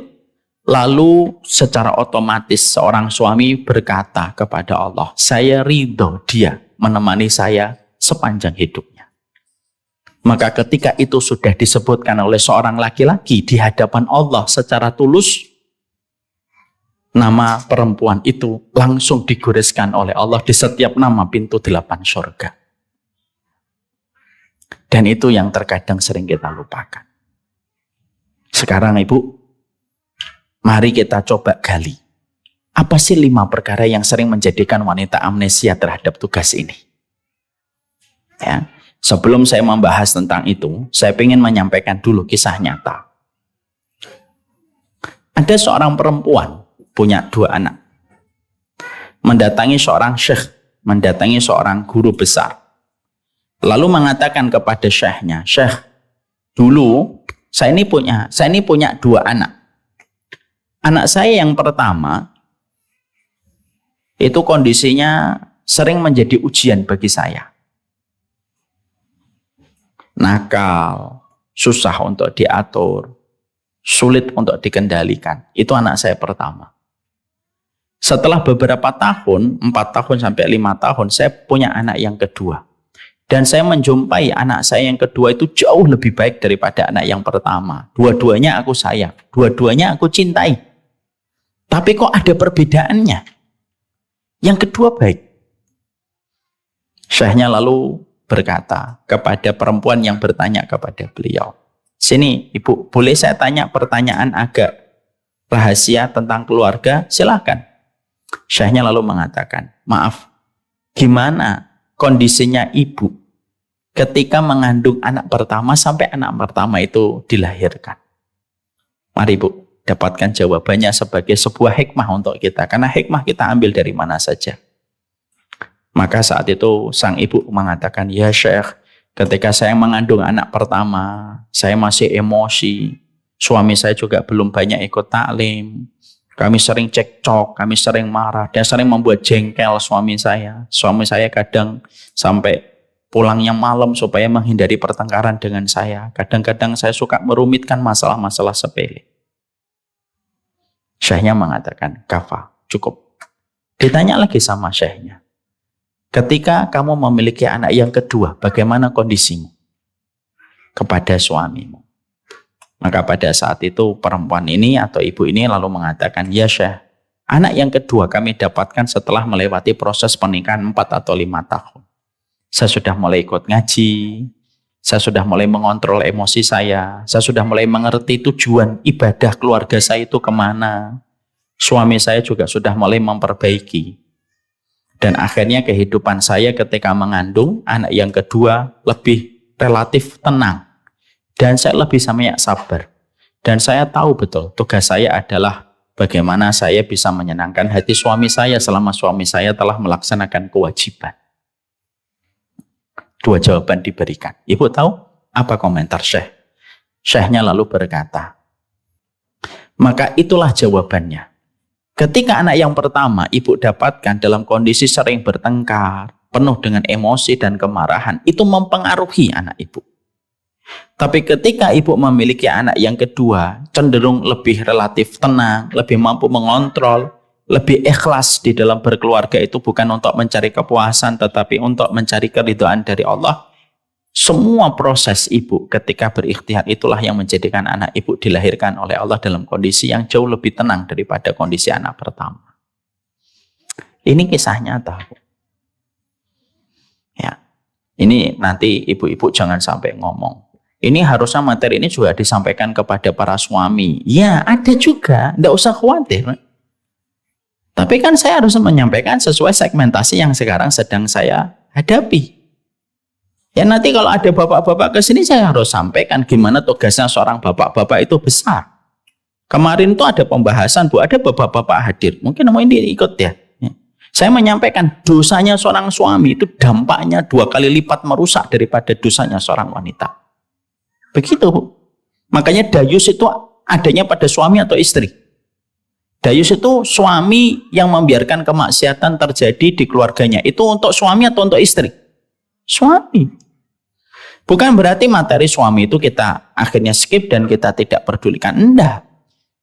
[SPEAKER 1] lalu secara otomatis seorang suami berkata kepada Allah, saya ridho dia menemani saya sepanjang hidupnya. Maka ketika itu sudah disebutkan oleh seorang laki-laki di hadapan Allah secara tulus, nama perempuan itu langsung digoreskan oleh Allah di setiap nama pintu 8 surga. Dan itu yang terkadang sering kita lupakan. Sekarang Ibu, mari kita coba gali. Apa sih 5 perkara yang sering menjadikan wanita amnesia terhadap tugas ini? Ya, sebelum saya membahas tentang itu, saya ingin menyampaikan dulu kisah nyata. Ada seorang perempuan punya 2 anak. Mendatangi seorang syekh, mendatangi seorang guru besar. Lalu mengatakan kepada syekhnya, "Syekh, dulu saya ini punya 2 anak. Anak saya yang pertama itu kondisinya sering menjadi ujian bagi saya. Nakal, susah untuk diatur, sulit untuk dikendalikan. Itu anak saya pertama. Setelah beberapa tahun, 4 tahun sampai 5 tahun, saya punya anak yang kedua. Dan saya menjumpai anak saya yang kedua itu jauh lebih baik daripada anak yang pertama. Dua-duanya aku sayang, dua-duanya aku cintai. Tapi kok ada perbedaannya? Yang kedua baik. Syekhnya lalu berkata kepada perempuan yang bertanya kepada beliau, "Sini Ibu, boleh saya tanya pertanyaan agak rahasia tentang keluarga? Silakan." Syekhnya lalu mengatakan, "Maaf, gimana kondisinya Ibu ketika mengandung anak pertama sampai anak pertama itu dilahirkan?" Mari Bu, dapatkan jawabannya sebagai sebuah hikmah untuk kita. Karena hikmah kita ambil dari mana saja. Maka saat itu sang ibu mengatakan, "Ya Syekh, ketika saya mengandung anak pertama, saya masih emosi. Suami saya juga belum banyak ikut taklim. Kami sering cekcok, kami sering marah, dan sering membuat jengkel suami saya. Suami saya kadang sampai pulangnya malam supaya menghindari pertengkaran dengan saya. Kadang-kadang saya suka merumitkan masalah-masalah sepele." Syekhnya mengatakan, "Kafa, cukup." Ditanya lagi sama syekhnya, "Ketika kamu memiliki anak yang kedua, bagaimana kondisimu kepada suamimu?" Maka pada saat itu perempuan ini atau ibu ini lalu mengatakan, "Ya Syekh, anak yang kedua kami dapatkan setelah melewati proses pernikahan 4 atau 5 tahun. Saya sudah mulai ikut ngaji, saya sudah mulai mengontrol emosi saya sudah mulai mengerti tujuan ibadah keluarga saya itu kemana. Suami saya juga sudah mulai memperbaiki. Dan akhirnya kehidupan saya ketika mengandung anak yang kedua lebih relatif tenang. Dan saya lebih banyak sabar. Dan saya tahu betul tugas saya adalah bagaimana saya bisa menyenangkan hati suami saya selama suami saya telah melaksanakan kewajiban." 2 jawaban diberikan. Ibu tahu apa komentar Syekh? Syekhnya lalu berkata, "Maka itulah jawabannya. Ketika anak yang pertama ibu dapatkan dalam kondisi sering bertengkar, penuh dengan emosi dan kemarahan, itu mempengaruhi anak ibu. Tapi ketika ibu memiliki anak yang kedua, cenderung lebih relatif tenang, lebih mampu mengontrol, lebih ikhlas di dalam berkeluarga, itu bukan untuk mencari kepuasan, tetapi untuk mencari keridhaan dari Allah. Semua proses ibu ketika berikhtiar itulah yang menjadikan anak ibu dilahirkan oleh Allah dalam kondisi yang jauh lebih tenang daripada kondisi anak pertama. Ini kisah nyata. Ya, ini nanti ibu-ibu jangan sampai ngomong. Ini harusnya materi ini juga disampaikan kepada para suami. Ya, ada juga, tidak usah khawatir. Tapi kan saya harus menyampaikan sesuai segmentasi yang sekarang sedang saya hadapi. Ya nanti kalau ada bapak-bapak ke sini saya harus sampaikan gimana tugasnya seorang bapak-bapak itu besar. Kemarin tuh ada pembahasan, Bu, ada bapak-bapak hadir. Mungkin mau ini ikut ya. Saya menyampaikan dosanya seorang suami itu dampaknya 2 kali lipat merusak daripada dosanya seorang wanita. Begitu, Bu. Makanya dayus itu adanya pada suami atau istri. Dayus itu suami yang membiarkan kemaksiatan terjadi di keluarganya. Itu untuk suami atau untuk istri? Suami. Bukan berarti materi suami itu kita akhirnya skip dan kita tidak pedulikan. Enggak.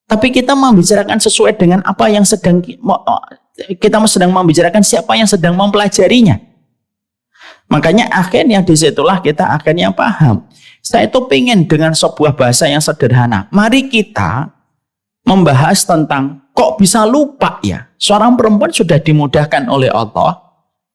[SPEAKER 1] Tapi kita membicarakan sesuai dengan apa yang sedang kita sedang membicarakan, siapa yang sedang mempelajarinya. Makanya akhirnya disitulah kita akhirnya paham. Saya itu pengen dengan sebuah bahasa yang sederhana. Mari kita membahas tentang kok bisa lupa ya. Seorang perempuan sudah dimudahkan oleh Allah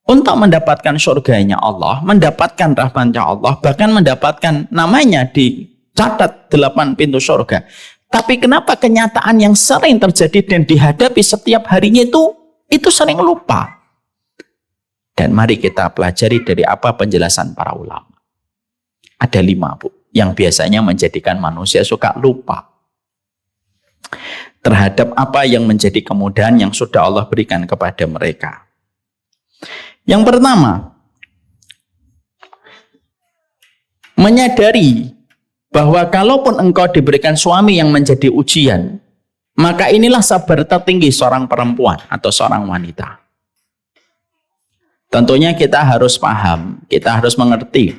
[SPEAKER 1] untuk mendapatkan surganya Allah, mendapatkan rahmatnya Allah, bahkan mendapatkan namanya dicatat 8 pintu surga. Tapi kenapa kenyataan yang sering terjadi dan dihadapi setiap harinya itu sering lupa? Dan mari kita pelajari dari apa penjelasan para ulama. Ada 5, Bu, yang biasanya menjadikan manusia suka lupa terhadap apa yang menjadi kemudahan yang sudah Allah berikan kepada mereka. Yang pertama, menyadari bahwa kalaupun engkau diberikan suami yang menjadi ujian, maka inilah sabar tertinggi seorang perempuan atau seorang wanita. Tentunya kita harus paham, kita harus mengerti.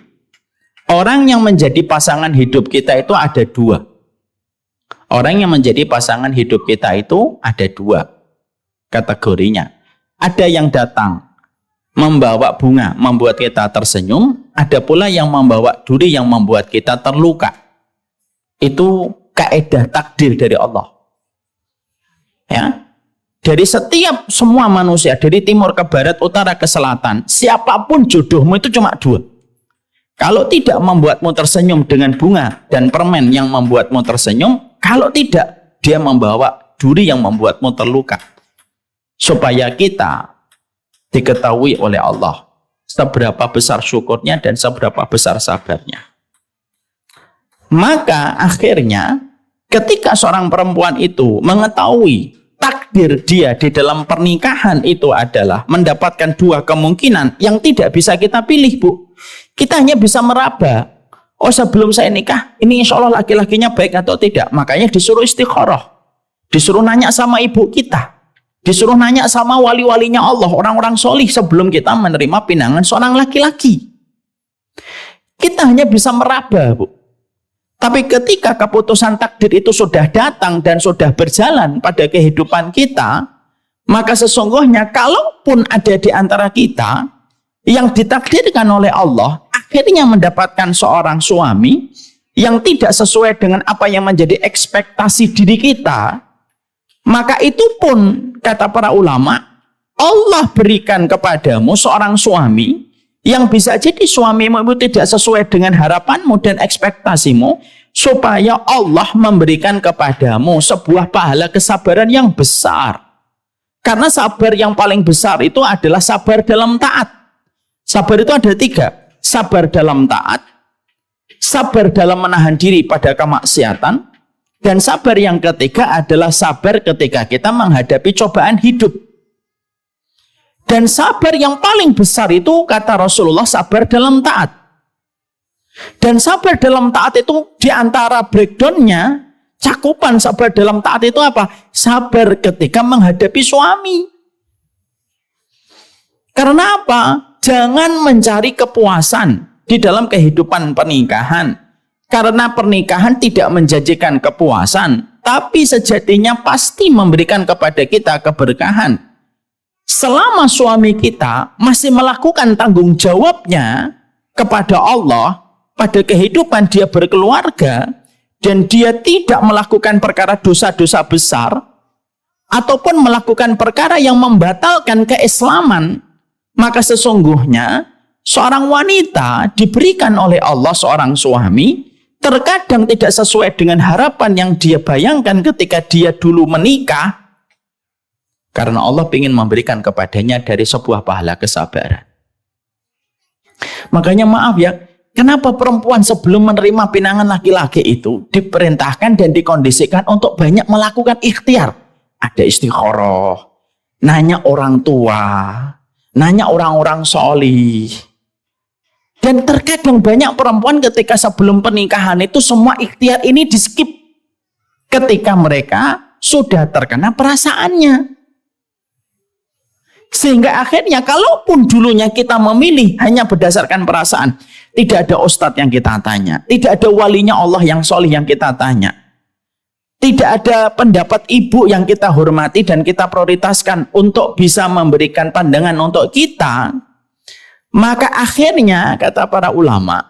[SPEAKER 1] Orang yang menjadi pasangan hidup kita itu ada 2. Orang yang menjadi pasangan hidup kita itu ada 2 kategorinya. Ada yang datang membawa bunga, membuat kita tersenyum. Ada pula yang membawa duri yang membuat kita terluka. Itu kaidah takdir dari Allah. Ya, dari setiap semua manusia, dari timur ke barat, utara ke selatan, siapapun jodohmu itu cuma 2. Kalau tidak membuatmu tersenyum dengan bunga dan permen yang membuatmu tersenyum, kalau tidak, dia membawa duri yang membuatmu terluka. Supaya kita diketahui oleh Allah seberapa besar syukurnya dan seberapa besar sabarnya. Maka akhirnya ketika seorang perempuan itu mengetahui takdir dia di dalam pernikahan itu adalah mendapatkan 2 kemungkinan yang tidak bisa kita pilih, Bu. Kita hanya bisa meraba. Oh, sebelum saya nikah ini insya Allah laki-lakinya baik atau tidak. Makanya disuruh istikharah, disuruh nanya sama ibu kita, disuruh nanya sama wali-walinya Allah, orang-orang solih sebelum kita menerima pinangan seorang laki-laki. Kita hanya bisa meraba, Bu. Tapi ketika keputusan takdir itu sudah datang dan sudah berjalan pada kehidupan kita, maka sesungguhnya kalaupun ada di antara kita yang ditakdirkan oleh Allah, akhirnya mendapatkan seorang suami yang tidak sesuai dengan apa yang menjadi ekspektasi diri kita, maka itu pun kata para ulama, Allah berikan kepadamu seorang suami yang bisa jadi suamimu itu tidak sesuai dengan harapanmu dan ekspektasimu, supaya Allah memberikan kepadamu sebuah pahala kesabaran yang besar. Karena sabar yang paling besar itu adalah sabar dalam taat. Sabar itu ada 3. Sabar dalam taat, sabar dalam menahan diri pada kemaksiatan, dan sabar yang ketiga adalah sabar ketika kita menghadapi cobaan hidup. Dan sabar yang paling besar itu kata Rasulullah sabar dalam taat. Dan sabar dalam taat itu diantara breakdownnya Cakupan sabar dalam taat itu apa? Sabar ketika menghadapi suami. Karena apa? Jangan mencari kepuasan di dalam kehidupan pernikahan. Karena pernikahan tidak menjanjikan kepuasan, tapi sejatinya pasti memberikan kepada kita keberkahan. Selama suami kita masih melakukan tanggung jawabnya kepada Allah pada kehidupan dia berkeluarga, dan dia tidak melakukan perkara dosa-dosa besar ataupun melakukan perkara yang membatalkan keislaman, maka sesungguhnya seorang wanita diberikan oleh Allah seorang suami terkadang tidak sesuai dengan harapan yang dia bayangkan ketika dia dulu menikah, karena Allah ingin memberikan kepadanya dari sebuah pahala kesabaran. Makanya maaf ya, kenapa perempuan sebelum menerima pinangan laki-laki itu diperintahkan dan dikondisikan untuk banyak melakukan ikhtiar. Ada istikharah, nanya orang tua, nanya orang-orang solih. Dan terkadang banyak perempuan ketika sebelum pernikahan itu semua ikhtiar ini di skip ketika mereka sudah terkena perasaannya. Sehingga akhirnya kalaupun dulunya kita memilih hanya berdasarkan perasaan, tidak ada ustadz yang kita tanya, tidak ada walinya Allah yang solih yang kita tanya, tidak ada pendapat ibu yang kita hormati dan kita prioritaskan untuk bisa memberikan pandangan untuk kita, maka akhirnya kata para ulama,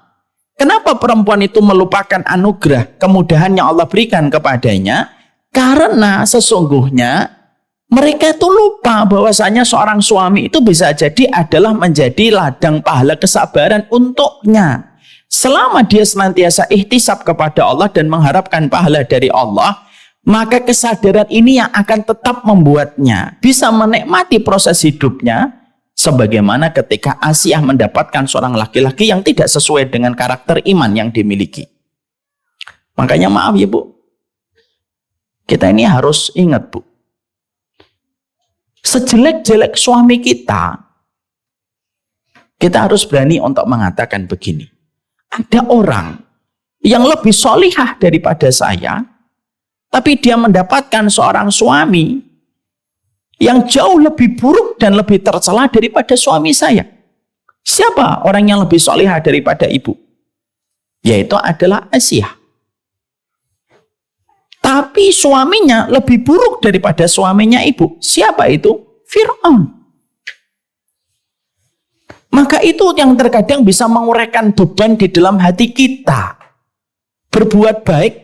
[SPEAKER 1] kenapa perempuan itu melupakan anugerah kemudahan yang Allah berikan kepadanya? Karena sesungguhnya mereka itu lupa bahwasanya seorang suami itu bisa jadi adalah menjadi ladang pahala kesabaran untuknya. Selama dia senantiasa ihtisab kepada Allah dan mengharapkan pahala dari Allah, maka kesadaran ini yang akan tetap membuatnya bisa menikmati proses hidupnya, sebagaimana ketika Asiyah mendapatkan seorang laki-laki yang tidak sesuai dengan karakter iman yang dimiliki. Makanya maaf ya Bu, kita ini harus ingat Bu, sejelek-jelek suami kita harus berani untuk mengatakan begini, ada orang yang lebih solihah daripada saya, tapi dia mendapatkan seorang suami yang jauh lebih buruk dan lebih tercela daripada suami saya. Siapa orang yang lebih solihah daripada ibu? Yaitu adalah Asiyah. Tapi suaminya lebih buruk daripada suaminya ibu. Siapa itu? Fir'aun. Maka itu yang terkadang bisa menguraikan beban di dalam hati kita. Berbuat baik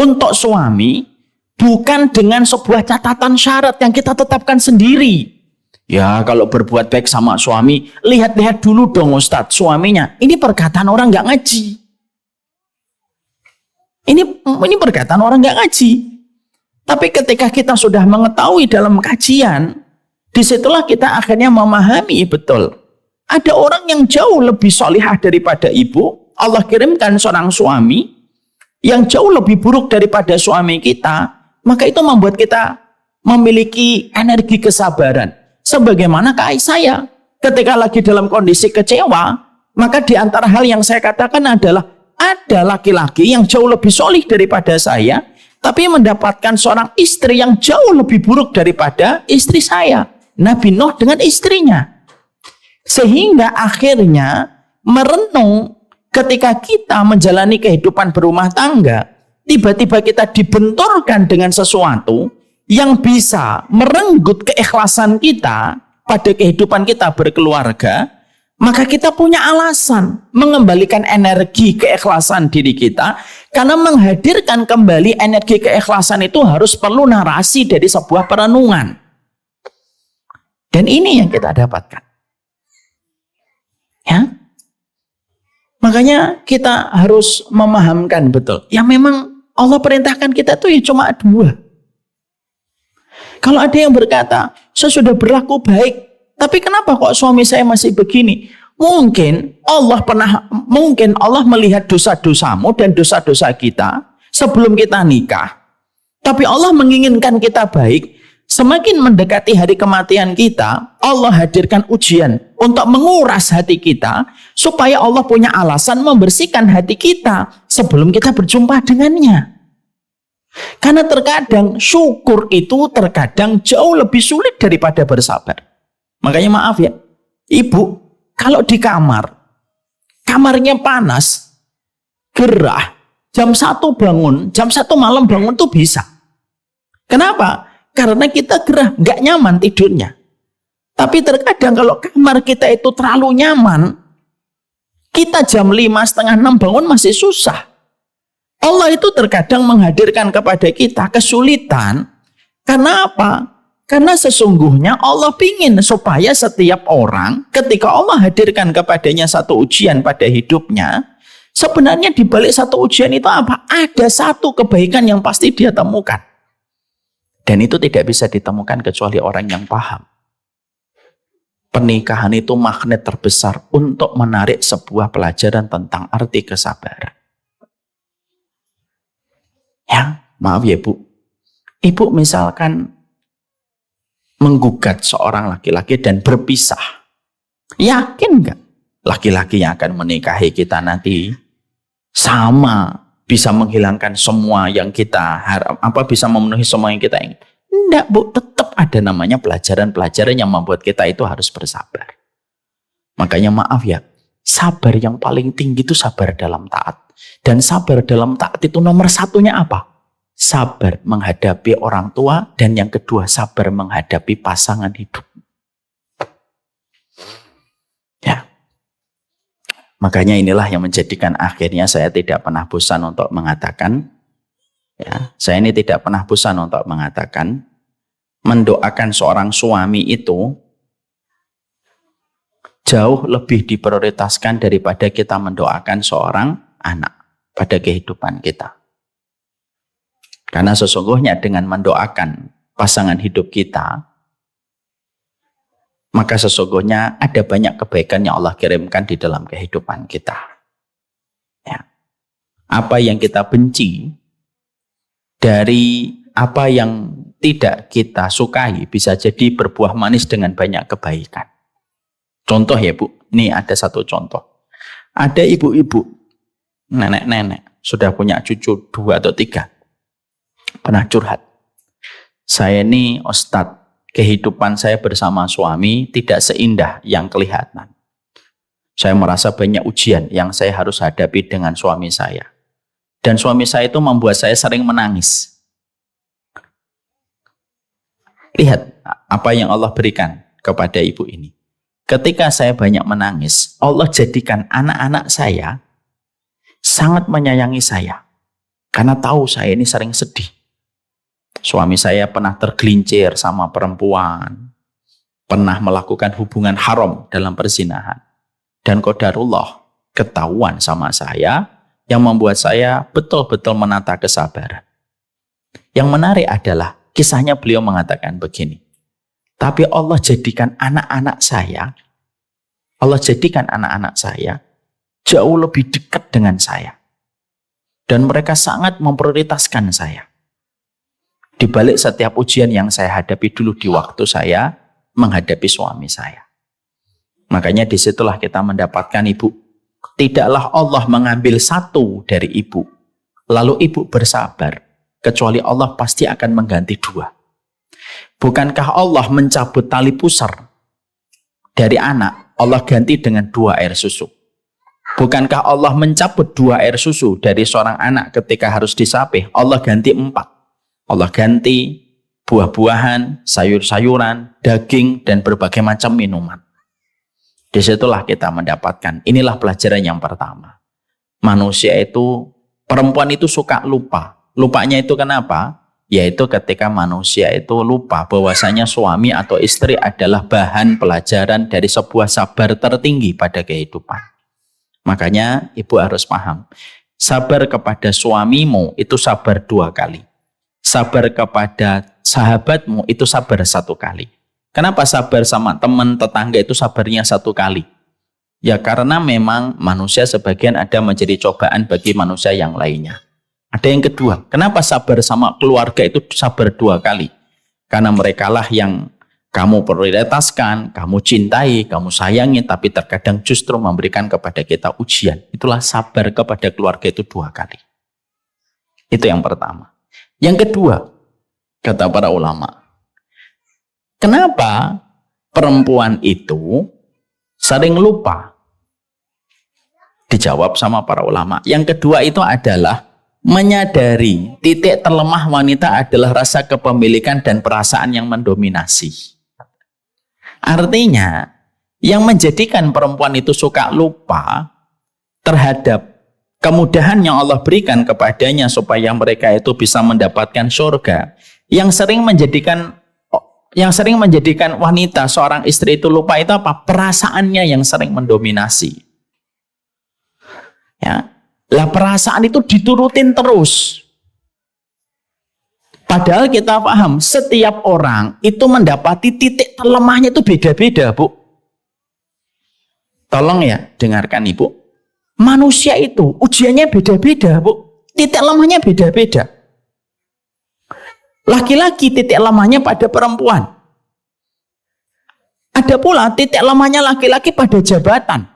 [SPEAKER 1] untuk suami bukan dengan sebuah catatan syarat yang kita tetapkan sendiri. Ya, kalau berbuat baik sama suami, lihat-lihat dulu dong Ustadz suaminya. Ini perkataan orang nggak ngaji. Ini perkataan orang nggak ngaji. Tapi ketika kita sudah mengetahui dalam kajian, disitulah kita akhirnya memahami betul. Ada orang yang jauh lebih solihah daripada ibu. Allah kirimkan seorang suami yang jauh lebih buruk daripada suami kita. Maka itu membuat kita memiliki energi kesabaran. Sebagaimana kayak saya, ketika lagi dalam kondisi kecewa, maka di antara hal yang saya katakan adalah, ada laki-laki yang jauh lebih solih daripada saya, tapi mendapatkan seorang istri yang jauh lebih buruk daripada istri saya. Nabi Nuh dengan istrinya. Sehingga akhirnya merenung ketika kita menjalani kehidupan berumah tangga, tiba-tiba kita dibenturkan dengan sesuatu yang bisa merenggut keikhlasan kita pada kehidupan kita berkeluarga, maka kita punya alasan mengembalikan energi keikhlasan diri kita, karena menghadirkan kembali energi keikhlasan itu harus perlu narasi dari sebuah perenungan. Dan ini yang kita dapatkan. Ya. Makanya kita harus memahamkan betul. Ya memang Allah perintahkan kita tuh ya cuma dua. Kalau ada yang berkata, saya sudah berlaku baik, tapi kenapa kok suami saya masih begini? Mungkin Allah melihat dosa-dosamu dan dosa-dosa kita sebelum kita nikah. Tapi Allah menginginkan kita baik. Semakin mendekati hari kematian kita, Allah hadirkan ujian untuk menguras hati kita, supaya Allah punya alasan membersihkan hati kita sebelum kita berjumpa dengannya. Karena terkadang syukur itu terkadang jauh lebih sulit daripada bersabar. Makanya maaf ya, ibu, kalau di kamarnya panas, gerah, jam 1 bangun, jam 1 malam bangun tuh bisa. Kenapa? Karena kita gerah, nggak nyaman tidurnya. Tapi terkadang kalau kamar kita itu terlalu nyaman, kita jam 5, setengah 6 bangun masih susah. Allah itu terkadang menghadirkan kepada kita kesulitan. Karena apa? Karena sesungguhnya Allah ingin supaya setiap orang ketika Allah hadirkan kepadanya satu ujian pada hidupnya, sebenarnya di balik satu ujian itu apa? Ada satu kebaikan yang pasti dia temukan. Dan itu tidak bisa ditemukan kecuali orang yang paham. Pernikahan itu magnet terbesar untuk menarik sebuah pelajaran tentang arti kesabaran. Ya, maaf ya Bu. Ibu misalkan menggugat seorang laki-laki dan berpisah. Yakin nggak laki-laki yang akan menikahi kita nanti sama bisa menghilangkan semua yang kita harap, bisa memenuhi semua yang kita ingin? Enggak Bu, tetap ada namanya pelajaran-pelajaran yang membuat kita itu harus bersabar. Makanya maaf ya, sabar yang paling tinggi itu sabar dalam taat. Dan sabar dalam taat itu nomor satunya apa? Sabar menghadapi orang tua, dan yang kedua sabar menghadapi pasangan hidup. Ya. Makanya inilah yang menjadikan akhirnya saya tidak pernah bosan untuk mengatakan, ya, saya ini tidak pernah bosan untuk mengatakan, mendoakan seorang suami itu jauh lebih diprioritaskan daripada kita mendoakan seorang anak pada kehidupan kita. Karena sesungguhnya dengan mendoakan pasangan hidup kita, maka sesungguhnya ada banyak kebaikan yang Allah kirimkan di dalam kehidupan kita. Ya. Apa yang kita benci dari apa yang tidak kita sukai bisa jadi berbuah manis dengan banyak kebaikan. Contoh ya Bu, ini ada satu contoh. Ada ibu-ibu, nenek-nenek, sudah punya cucu 2 atau 3. Pernah curhat. Saya ini Ustadz, kehidupan saya bersama suami tidak seindah yang kelihatan. Saya merasa banyak ujian yang saya harus hadapi dengan suami saya. Dan suami saya itu membuat saya sering menangis. Lihat apa yang Allah berikan kepada ibu ini. Ketika saya banyak menangis, Allah jadikan anak-anak saya sangat menyayangi saya. Karena tahu saya ini sering sedih. Suami saya pernah tergelincir sama perempuan. Pernah melakukan hubungan haram dalam perzinahan. Dan qadarullah ketahuan sama saya, yang membuat saya betul-betul menata kesabaran. Yang menarik adalah kisahnya beliau mengatakan begini. Tapi Allah jadikan anak-anak saya jauh lebih dekat dengan saya. Dan mereka sangat memprioritaskan saya. Di balik setiap ujian yang saya hadapi dulu di waktu saya menghadapi suami saya. Makanya disitulah kita mendapatkan ibu. Tidaklah Allah mengambil satu dari ibu, lalu ibu bersabar. Kecuali Allah pasti akan mengganti 2. Bukankah Allah mencabut tali pusar dari anak, Allah ganti dengan 2 air susu? Bukankah Allah mencabut 2 air susu dari seorang anak ketika harus disapih, Allah ganti 4? Allah ganti buah-buahan, sayur-sayuran, daging, dan berbagai macam minuman. Disitulah kita mendapatkan, inilah pelajaran yang pertama. Manusia itu, perempuan itu suka lupa. Lupanya itu kenapa? Yaitu ketika manusia itu lupa bahwasanya suami atau istri adalah bahan pelajaran dari sebuah sabar tertinggi pada kehidupan. Makanya ibu harus paham, sabar kepada suamimu itu sabar 2 kali. Sabar kepada sahabatmu itu sabar 1 kali. Kenapa sabar sama teman, tetangga itu sabarnya 1 kali? Ya karena memang manusia sebagian ada menjadi cobaan bagi manusia yang lainnya. Ada yang kedua, kenapa sabar sama keluarga itu sabar 2 kali? Karena merekalah yang kamu prioritaskan, kamu cintai, kamu sayangi, tapi terkadang justru memberikan kepada kita ujian. Itulah sabar kepada keluarga itu 2 kali. Itu yang pertama. Yang kedua, kata para ulama, kenapa perempuan itu sering lupa? Dijawab sama para ulama. Yang kedua itu adalah menyadari titik terlemah wanita adalah rasa kepemilikan dan perasaan yang mendominasi. Artinya, yang menjadikan perempuan itu suka lupa terhadap kemudahan yang Allah berikan kepadanya supaya mereka itu bisa mendapatkan surga, yang sering menjadikan wanita, seorang istri itu lupa itu apa? Perasaannya yang sering mendominasi. Ya, lah perasaan itu diturutin terus. Padahal kita paham, setiap orang itu mendapati titik terlemahnya itu beda-beda, Bu. Tolong ya, dengarkan Ibu. Manusia itu ujiannya beda-beda, Bu. Titik lemahnya beda-beda. Laki-laki titik lemahnya pada perempuan. Ada pula titik lemahnya laki-laki pada jabatan.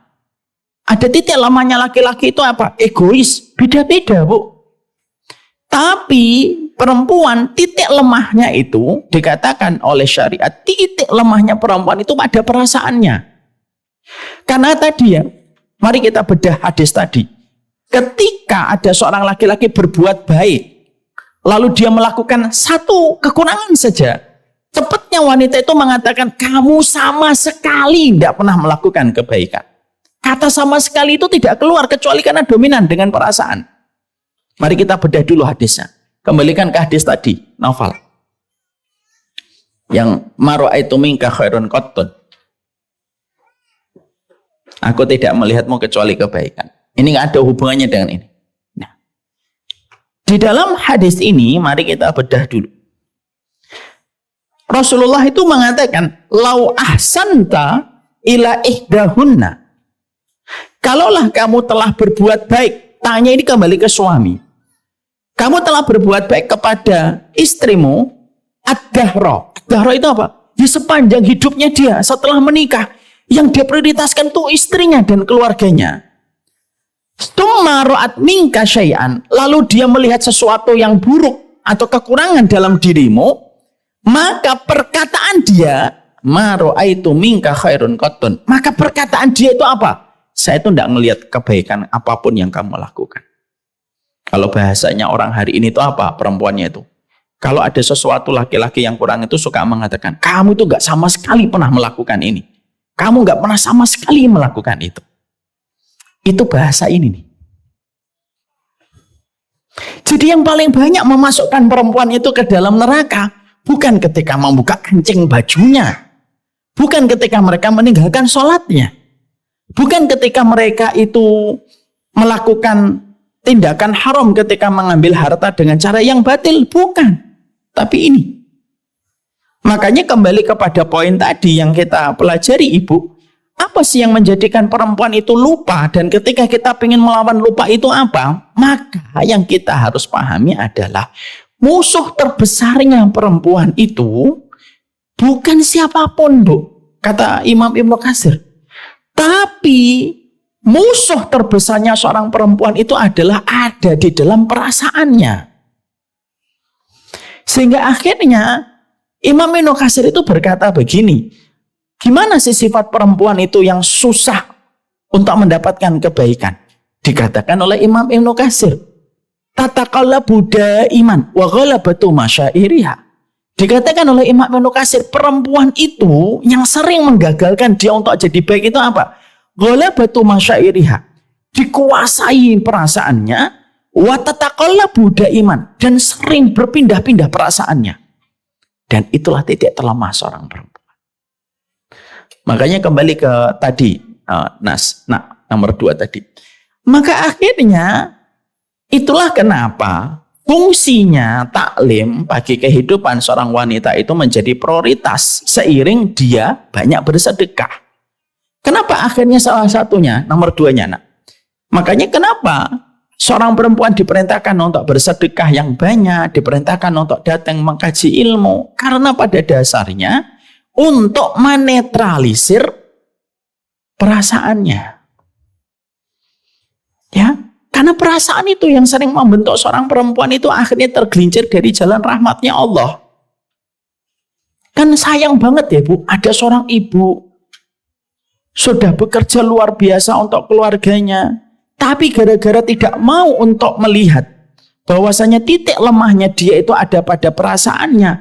[SPEAKER 1] Ada titik lemahnya laki-laki itu apa? Egois. Beda-beda, Bu. Tapi perempuan titik lemahnya itu dikatakan oleh syariat, titik lemahnya perempuan itu pada perasaannya. Karena tadi ya, mari kita bedah hadis tadi. Ketika ada seorang laki-laki berbuat baik, lalu dia melakukan satu kekurangan saja, cepatnya wanita itu mengatakan, kamu sama sekali tidak pernah melakukan kebaikan. Kata sama sekali itu tidak keluar kecuali karena dominan dengan perasaan. Mari kita bedah dulu hadisnya. Kembalikan ke hadis tadi, Naufal. Yang mara'aitu minka khairun qattun. Aku tidak melihatmu kecuali kebaikan. Ini nggak ada hubungannya dengan ini. Nah, di dalam hadis ini, mari kita bedah dulu. Rasulullah itu mengatakan, lau ahsanta ila ihdahunna. Kalaulah kamu telah berbuat baik, tanya ini kembali ke suami. Kamu telah berbuat baik kepada istrimu, ad-dahra. Ad-dahra itu apa? Di sepanjang hidupnya dia setelah menikah. Yang dia prioritaskan itu istrinya dan keluarganya. Tsumma ra'at minka syai'an, lalu dia melihat sesuatu yang buruk atau kekurangan dalam dirimu, maka perkataan dia, ma ra'aitu minka khairun qattun. Maka perkataan dia itu apa? Saya itu tidak melihat kebaikan apapun yang kamu lakukan. Kalau bahasanya orang hari ini itu apa? Perempuannya itu. Kalau ada sesuatu laki-laki yang kurang itu suka mengatakan, kamu itu nggak sama sekali pernah melakukan ini. Kamu nggak pernah sama sekali melakukan itu. Itu bahasa ini nih. Jadi yang paling banyak memasukkan perempuan itu ke dalam neraka bukan ketika membuka kancing bajunya, bukan ketika mereka meninggalkan sholatnya, bukan ketika mereka itu melakukan tindakan haram ketika mengambil harta dengan cara yang batil, bukan. Tapi ini. Makanya kembali kepada poin tadi yang kita pelajari, Ibu. Apa sih yang menjadikan perempuan itu lupa? Dan ketika kita ingin melawan lupa itu apa? Maka yang kita harus pahami adalah musuh terbesarnya perempuan itu bukan siapapun, Bu. Kata Imam Ibnu Katsir. Tapi musuh terbesarnya seorang perempuan itu adalah ada di dalam perasaannya. Sehingga akhirnya Imam Ibnu Katsir itu berkata begini, gimana sih sifat perempuan itu yang susah untuk mendapatkan kebaikan? Dikatakan oleh Imam Ibnu Katsir, tataqallabu daiman wa ghalabatu masyairiha. Dikatakan oleh Imam Ibnu Katsir, perempuan itu yang sering menggagalkan dia untuk jadi baik itu apa? Ghalabatu masyairiha. Dikuasai perasaannya, wa tataqallabu daiman, dan sering berpindah-pindah perasaannya. Dan itulah titik terlemah seorang perempuan. Makanya kembali ke tadi, nomor 2 tadi. Maka akhirnya itulah kenapa fungsinya taklim bagi kehidupan seorang wanita itu menjadi prioritas seiring dia banyak bersedekah. Kenapa akhirnya salah satunya, nomor 2-nya, Nak? Makanya kenapa seorang perempuan diperintahkan untuk bersedekah yang banyak, diperintahkan untuk datang mengkaji ilmu. Karena pada dasarnya untuk menetralisir perasaannya. Ya, karena Karena perasaan itu yang sering membentuk seorang perempuan itu akhirnya tergelincir dari jalan rahmatnya Allah. Kan sayang banget ya Bu, ada seorang ibu sudah bekerja luar biasa untuk keluarganya, tapi gara-gara tidak mau untuk melihat bahwasanya titik lemahnya dia itu ada pada perasaannya,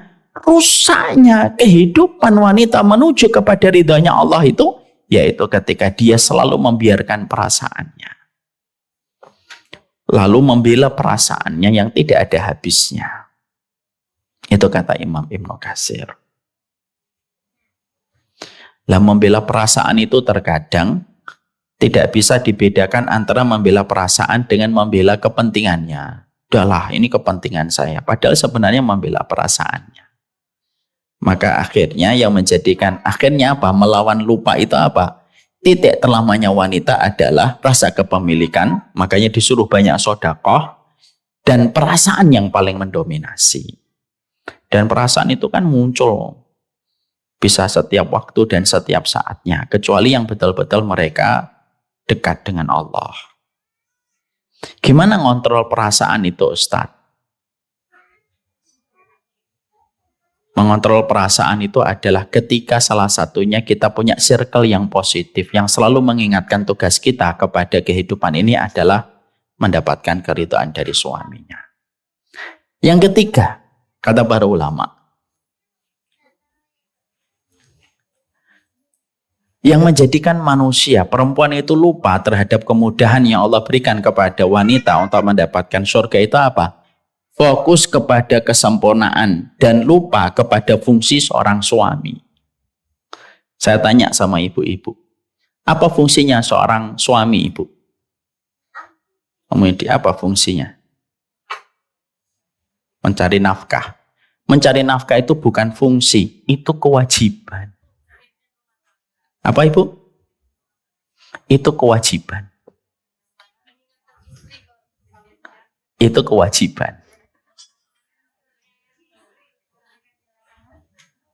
[SPEAKER 1] rusaknya kehidupan wanita menuju kepada ridhonya Allah itu, yaitu ketika dia selalu membiarkan perasaannya. Lalu membela perasaannya yang tidak ada habisnya. Itu kata Imam Ibnu Katsir. Lah membela perasaan itu terkadang tidak bisa dibedakan antara membela perasaan dengan membela kepentingannya. Udahlah, ini kepentingan saya. Padahal sebenarnya membela perasaannya. Maka akhirnya yang menjadikan, akhirnya apa? Melawan lupa itu apa? Titik terlamanya wanita adalah rasa kepemilikan, makanya disuruh banyak sedekah, dan perasaan yang paling mendominasi. Dan perasaan itu kan muncul bisa setiap waktu dan setiap saatnya, kecuali yang betul-betul mereka dekat dengan Allah. Gimana ngontrol perasaan itu, Ustadz? Mengontrol perasaan itu adalah ketika salah satunya kita punya circle yang positif, yang selalu mengingatkan tugas kita kepada kehidupan ini adalah mendapatkan keridhaan dari suaminya. Yang ketiga, kata para ulama, yang menjadikan manusia, perempuan itu lupa terhadap kemudahan yang Allah berikan kepada wanita untuk mendapatkan surga itu apa? Fokus kepada kesempurnaan dan lupa kepada fungsi seorang suami. Saya tanya sama ibu-ibu, apa fungsinya seorang suami, ibu? Apa fungsinya? Mencari nafkah. Mencari nafkah itu bukan fungsi, itu kewajiban. Apa ibu? Itu kewajiban. Itu kewajiban.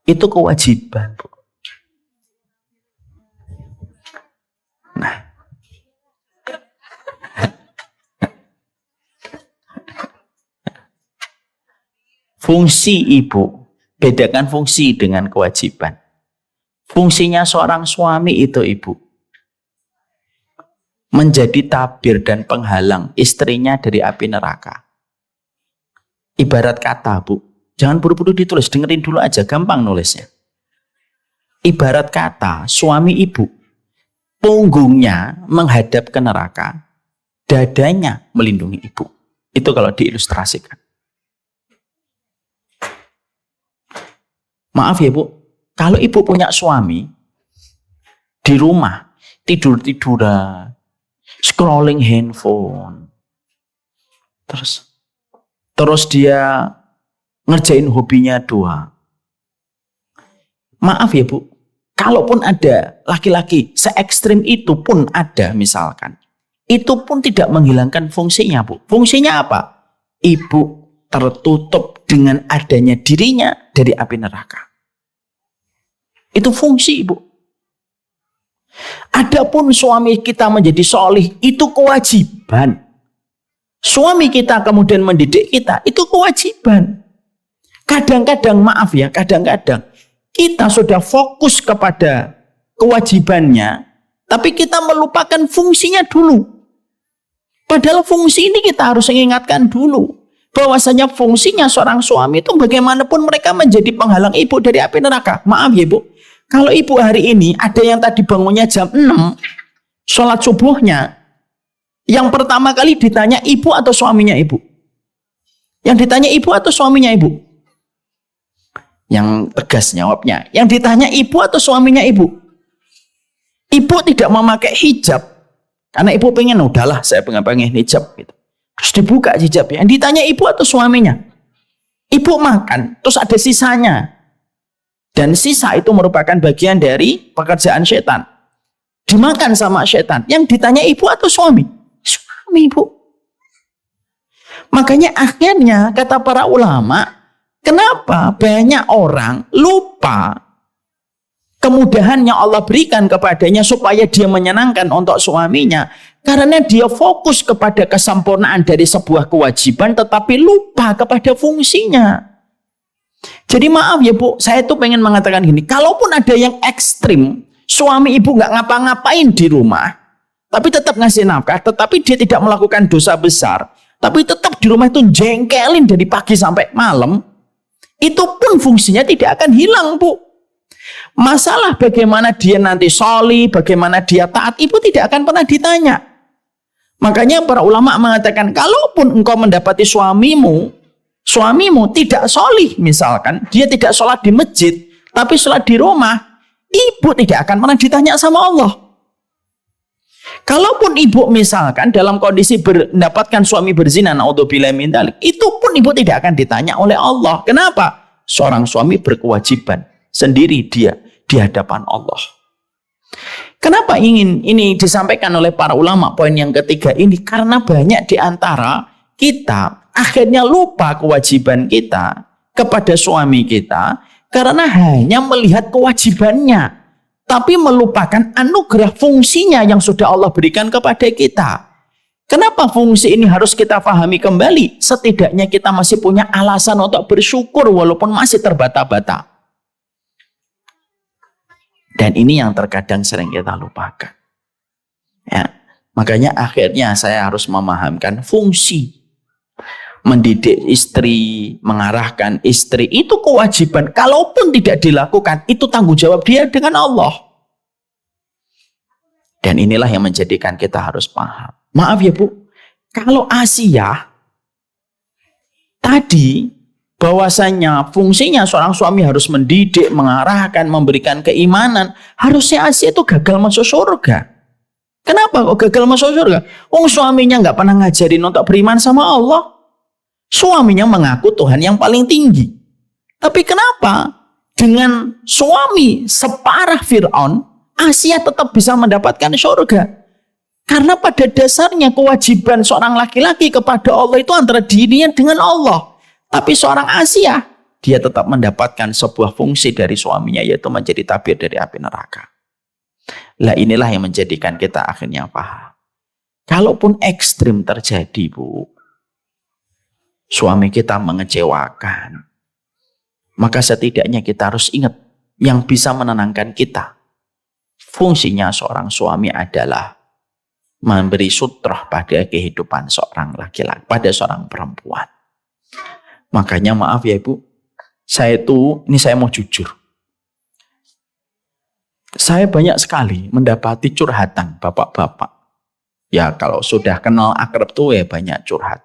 [SPEAKER 1] Itu kewajiban, Bu. Nah, fungsi ibu, bedakan fungsi dengan kewajiban. Fungsinya seorang suami itu, ibu, menjadi tabir dan penghalang istrinya dari api neraka. Ibarat kata, Bu, jangan buru-buru ditulis, dengerin dulu aja, gampang nulisnya. Ibarat kata, suami ibu, punggungnya menghadap ke neraka, dadanya melindungi ibu. Itu kalau diilustrasikan. Maaf ya Bu, kalau ibu punya suami, di rumah, tidur-tiduran, scrolling handphone, terus dia ngerjain hobinya doang. Maaf ya Bu, kalaupun ada laki-laki se-ekstrim itu pun ada misalkan, itu pun tidak menghilangkan fungsinya Bu. Fungsinya apa? Ibu tertutup dengan adanya dirinya dari api neraka. Itu fungsi Ibu. Adapun suami kita menjadi solih, itu kewajiban. Suami kita kemudian mendidik kita, itu kewajiban. Kadang-kadang, maaf ya, kadang-kadang kita sudah fokus kepada kewajibannya, tapi kita melupakan fungsinya dulu. Padahal fungsi ini kita harus mengingatkan dulu. Bahwasanya fungsinya seorang suami itu bagaimanapun mereka menjadi penghalang ibu dari api neraka. Maaf ya Bu, kalau ibu hari ini ada yang tadi bangunnya jam 6, sholat subuhnya, yang pertama kali ditanya ibu atau suaminya ibu? Yang ditanya ibu atau suaminya ibu? Yang tegas jawabnya, yang ditanya ibu atau suaminya ibu? Ibu tidak memakai hijab karena ibu pengen, udahlah saya pengen hijab gitu. Terus dibuka hijabnya. Yang ditanya ibu atau suaminya? Ibu makan, terus ada sisanya. Dan sisa itu merupakan bagian dari pekerjaan setan. Dimakan sama setan. Yang ditanya ibu atau suami? Suami, Bu. Makanya akhirnya kata para ulama, kenapa banyak orang lupa kemudahan yang Allah berikan kepadanya supaya dia menyenangkan untuk suaminya? Karena dia fokus kepada kesempurnaan dari sebuah kewajiban tetapi lupa kepada fungsinya. Jadi maaf ya Bu, saya tuh pengen mengatakan gini, kalaupun ada yang ekstrim, suami ibu nggak ngapa-ngapain di rumah, tapi tetap ngasih nafkah, tetapi dia tidak melakukan dosa besar, tapi tetap di rumah itu jengkelin dari pagi sampai malam, itu pun fungsinya tidak akan hilang Bu. Masalah bagaimana dia nanti sholih, bagaimana dia taat, ibu tidak akan pernah ditanya. Makanya para ulama mengatakan, kalaupun engkau mendapati suamimu tidak sholih, misalkan dia tidak sholat di masjid, tapi sholat di rumah, ibu tidak akan pernah ditanya sama Allah. Kalaupun ibu misalkan dalam kondisi mendapatkan suami berzina, naudzubillah min dzalik, itu pun ibu tidak akan ditanya oleh Allah. Kenapa? Seorang suami berkewajiban sendiri dia di hadapan Allah. Kenapa ingin ini disampaikan oleh para ulama poin yang ketiga ini? Karena banyak di antara kita akhirnya lupa kewajiban kita kepada suami kita karena hanya melihat kewajibannya, tapi melupakan anugerah fungsinya yang sudah Allah berikan kepada kita. Kenapa fungsi ini harus kita pahami kembali? Setidaknya kita masih punya alasan untuk bersyukur walaupun masih terbata-bata. Dan ini yang terkadang sering kita lupakan. Ya, makanya akhirnya saya harus memahamkan fungsi. Mendidik istri, mengarahkan istri, itu kewajiban. Kalaupun tidak dilakukan, itu tanggung jawab dia dengan Allah. Dan inilah yang menjadikan kita harus paham. Maaf ya Bu, kalau Asia tadi bahwasanya fungsinya seorang suami harus mendidik, mengarahkan, memberikan keimanan, harusnya Asia itu gagal masuk surga. Kenapa kok gagal masuk surga? Suaminya nggak pernah ngajarin untuk beriman sama Allah. Suaminya mengaku Tuhan yang paling tinggi. Tapi kenapa dengan suami separah Fir'aun, Asia tetap bisa mendapatkan surga? Karena pada dasarnya kewajiban seorang laki-laki kepada Allah itu antara dirinya dengan Allah. Tapi seorang Asia, dia tetap mendapatkan sebuah fungsi dari suaminya, yaitu menjadi tabir dari api neraka. Lah inilah yang menjadikan kita akhirnya paham. Kalaupun ekstrim terjadi Bu, suami kita mengecewakan, maka setidaknya kita harus ingat yang bisa menenangkan kita. Fungsinya seorang suami adalah memberi sutrah pada kehidupan seorang laki-laki, pada seorang perempuan. Makanya maaf ya Ibu, saya mau jujur. Saya banyak sekali mendapati curhatan bapak-bapak. Ya kalau sudah kenal akrab tuh ya banyak curhat.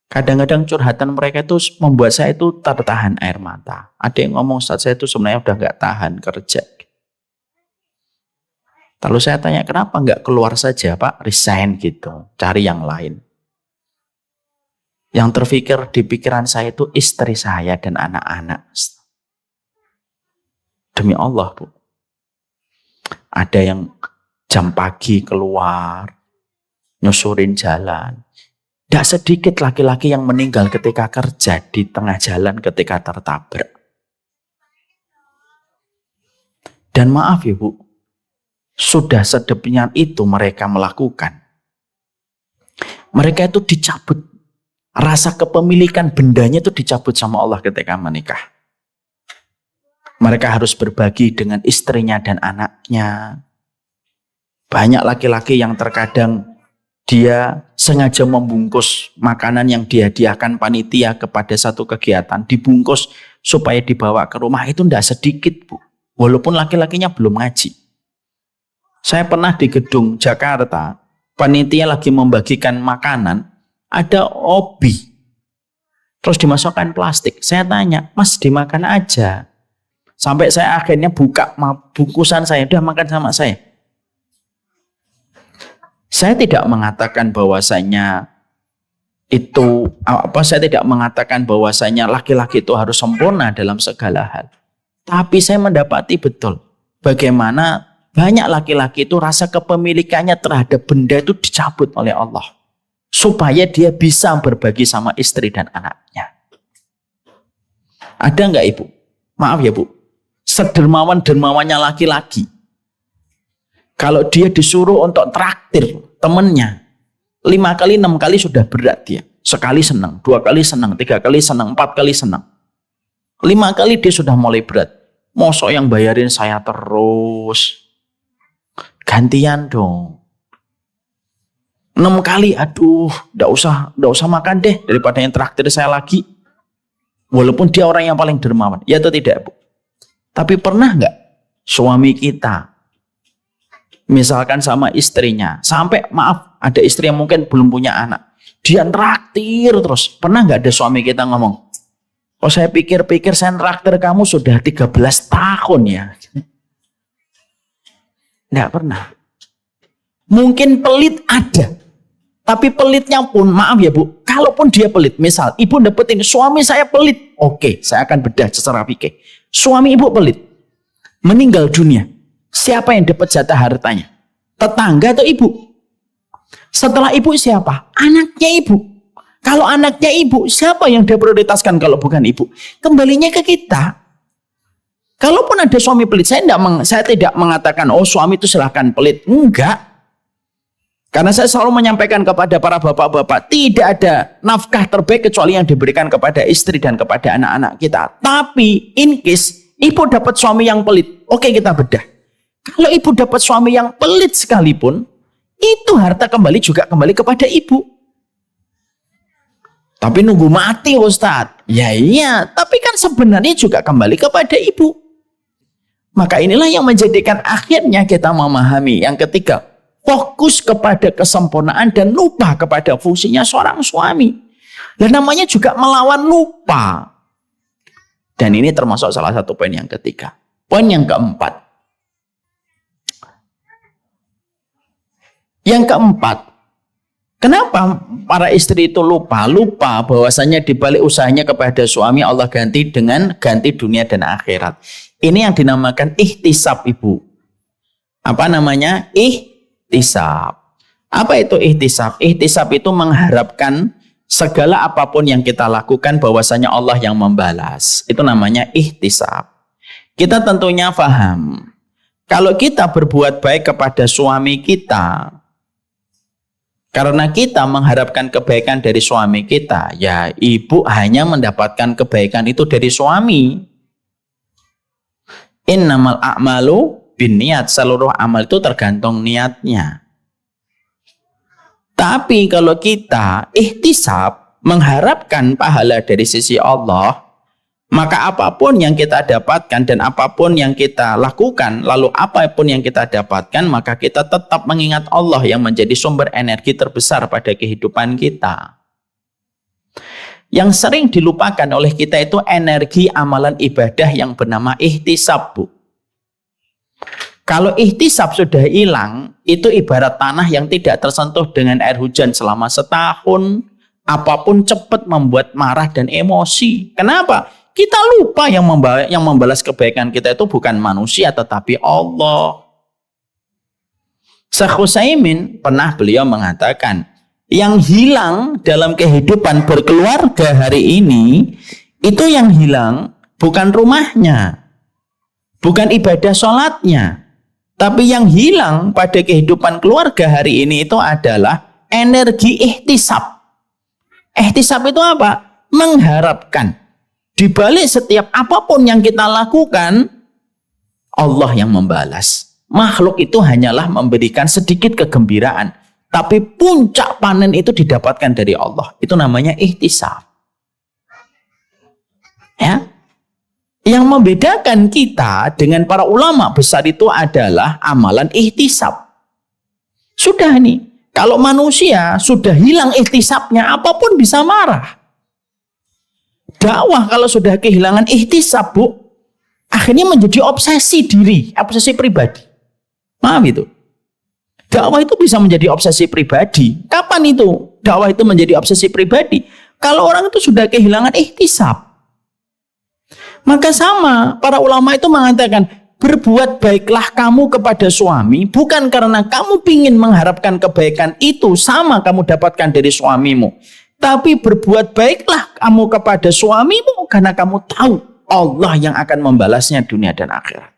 [SPEAKER 1] Kadang-kadang curhatan mereka itu membuat saya itu tertahan air mata. Ada yang ngomong saat saya itu sebenarnya udah nggak tahan kerja. Lalu saya tanya kenapa nggak keluar saja Pak, resign gitu, cari yang lain. Yang terfikir di pikiran saya itu istri saya dan anak-anak. Demi Allah Bu. Ada yang jam pagi keluar, nyusurin jalan. Tidak sedikit laki-laki yang meninggal ketika kerja di tengah jalan ketika tertabrak. Dan maaf ya Bu, sudah sedemikian itu mereka melakukan. Mereka itu dicabut. Rasa kepemilikan bendanya itu dicabut sama Allah ketika menikah. Mereka harus berbagi dengan istrinya dan anaknya. Banyak laki-laki yang terkadang dia sengaja membungkus makanan yang dihadiahkan panitia kepada satu kegiatan, dibungkus supaya dibawa ke rumah, itu tidak sedikit Bu. Walaupun laki-lakinya belum ngaji. Saya pernah di gedung Jakarta, panitia lagi membagikan makanan, ada obi, terus dimasukkan plastik. Saya tanya, Mas dimakan aja. Sampai saya akhirnya buka bungkusan saya, udah makan sama saya. Saya tidak mengatakan bahwasanya saya tidak mengatakan bahwasanya laki-laki itu harus sempurna dalam segala hal. Tapi saya mendapati betul bagaimana banyak laki-laki itu rasa kepemilikannya terhadap benda itu dicabut oleh Allah. Supaya dia bisa berbagi sama istri dan anaknya. Ada nggak Ibu? Maaf ya Bu. Sedermawan-dermawannya laki-laki. Kalau dia disuruh untuk traktir temennya, 5 kali, 6 kali sudah berat dia. Sekali senang, 2 kali senang, 3 kali senang, 4 kali senang. 5 kali dia sudah mulai berat. Mosok yang bayarin saya terus. Gantian dong. 6 kali, aduh, nggak usah makan deh daripada yang traktir saya lagi. Walaupun dia orang yang paling dermawan, ya atau tidak, Bu? Tapi pernah nggak suami kita, misalkan sama istrinya, sampai maaf ada istri yang mungkin belum punya anak, dia traktir terus. Pernah nggak ada suami kita ngomong, oh saya pikir-pikir saya traktir kamu sudah 13 tahun ya? Nggak pernah. Mungkin pelit ada. Tapi pelitnya pun, maaf ya Bu, kalaupun dia pelit, misal ibu dapetin suami saya pelit, oke, saya akan bedah secara fikih. Suami ibu pelit, meninggal dunia, siapa yang dapat jatah hartanya? Tetangga atau ibu? Setelah ibu siapa? Anaknya ibu. Kalau anaknya ibu, siapa yang dia prioritaskan kalau bukan ibu? Kembalinya ke kita. Kalaupun ada suami pelit, saya tidak mengatakan, oh suami itu silahkan pelit. Enggak. Karena saya selalu menyampaikan kepada para bapak-bapak, tidak ada nafkah terbaik kecuali yang diberikan kepada istri dan kepada anak-anak kita. Tapi in case ibu dapat suami yang pelit, oke kita bedah. Kalau ibu dapat suami yang pelit sekalipun, itu harta juga kembali kepada ibu. Tapi nunggu mati Ustadz. Ya iya, tapi kan sebenarnya juga kembali kepada ibu. Maka inilah yang menjadikan akhirnya kita memahami yang ketiga, fokus kepada kesempurnaan dan lupa kepada fungsinya seorang suami. Dan namanya juga melawan lupa. Dan ini termasuk salah satu poin yang ketiga. Poin yang keempat. Yang keempat, kenapa para istri itu lupa? Lupa bahwasanya dibalik usahanya kepada suami Allah ganti dengan ganti dunia dan akhirat. Ini yang dinamakan ihtisab, Ibu. Apa namanya? Ihtisab. Apa itu ihtisab? Ihtisab itu mengharapkan segala apapun yang kita lakukan bahwasanya Allah yang membalas. Itu namanya ihtisab. Kita tentunya paham. Kalau kita berbuat baik kepada suami kita, karena kita mengharapkan kebaikan dari suami kita, ya ibu hanya mendapatkan kebaikan itu dari suami. Innamal a'malu binniyat, seluruh amal itu tergantung niatnya. Tapi kalau kita ihtisab, mengharapkan pahala dari sisi Allah, maka apapun yang kita dapatkan dan apapun yang kita lakukan, lalu apapun yang kita dapatkan, maka kita tetap mengingat Allah yang menjadi sumber energi terbesar pada kehidupan kita. Yang sering dilupakan oleh kita itu energi amalan ibadah yang bernama ihtisab, Bu. Kalau ihtisab sudah hilang, itu ibarat tanah yang tidak tersentuh dengan air hujan selama setahun. Apapun cepat membuat marah dan emosi. Kenapa? Kita lupa yang membalas kebaikan kita itu bukan manusia tetapi Allah. Syekh Utsaimin pernah beliau mengatakan, yang hilang dalam kehidupan berkeluarga hari ini, itu yang hilang bukan rumahnya, bukan ibadah sholatnya, tapi yang hilang pada kehidupan keluarga hari ini itu adalah energi ihtisab. Ihtisab itu apa? Mengharapkan di balik setiap apapun yang kita lakukan, Allah yang membalas. Makhluk itu hanyalah memberikan sedikit kegembiraan, tapi puncak panen itu didapatkan dari Allah. Itu namanya ihtisab. Ya. Yang membedakan kita dengan para ulama besar itu adalah amalan ihtisab. Sudah nih, kalau manusia sudah hilang ihtisabnya, apapun bisa marah. Dakwah kalau sudah kehilangan ihtisab, Bu, akhirnya menjadi obsesi diri, obsesi pribadi. Maaf itu. Dakwah itu bisa menjadi obsesi pribadi. Kapan itu dakwah itu menjadi obsesi pribadi? Kalau orang itu sudah kehilangan ihtisab. Maka sama, para ulama itu mengatakan, berbuat baiklah kamu kepada suami, bukan karena kamu ingin mengharapkan kebaikan itu sama kamu dapatkan dari suamimu. Tapi berbuat baiklah kamu kepada suamimu karena kamu tahu Allah yang akan membalasnya dunia dan akhirat.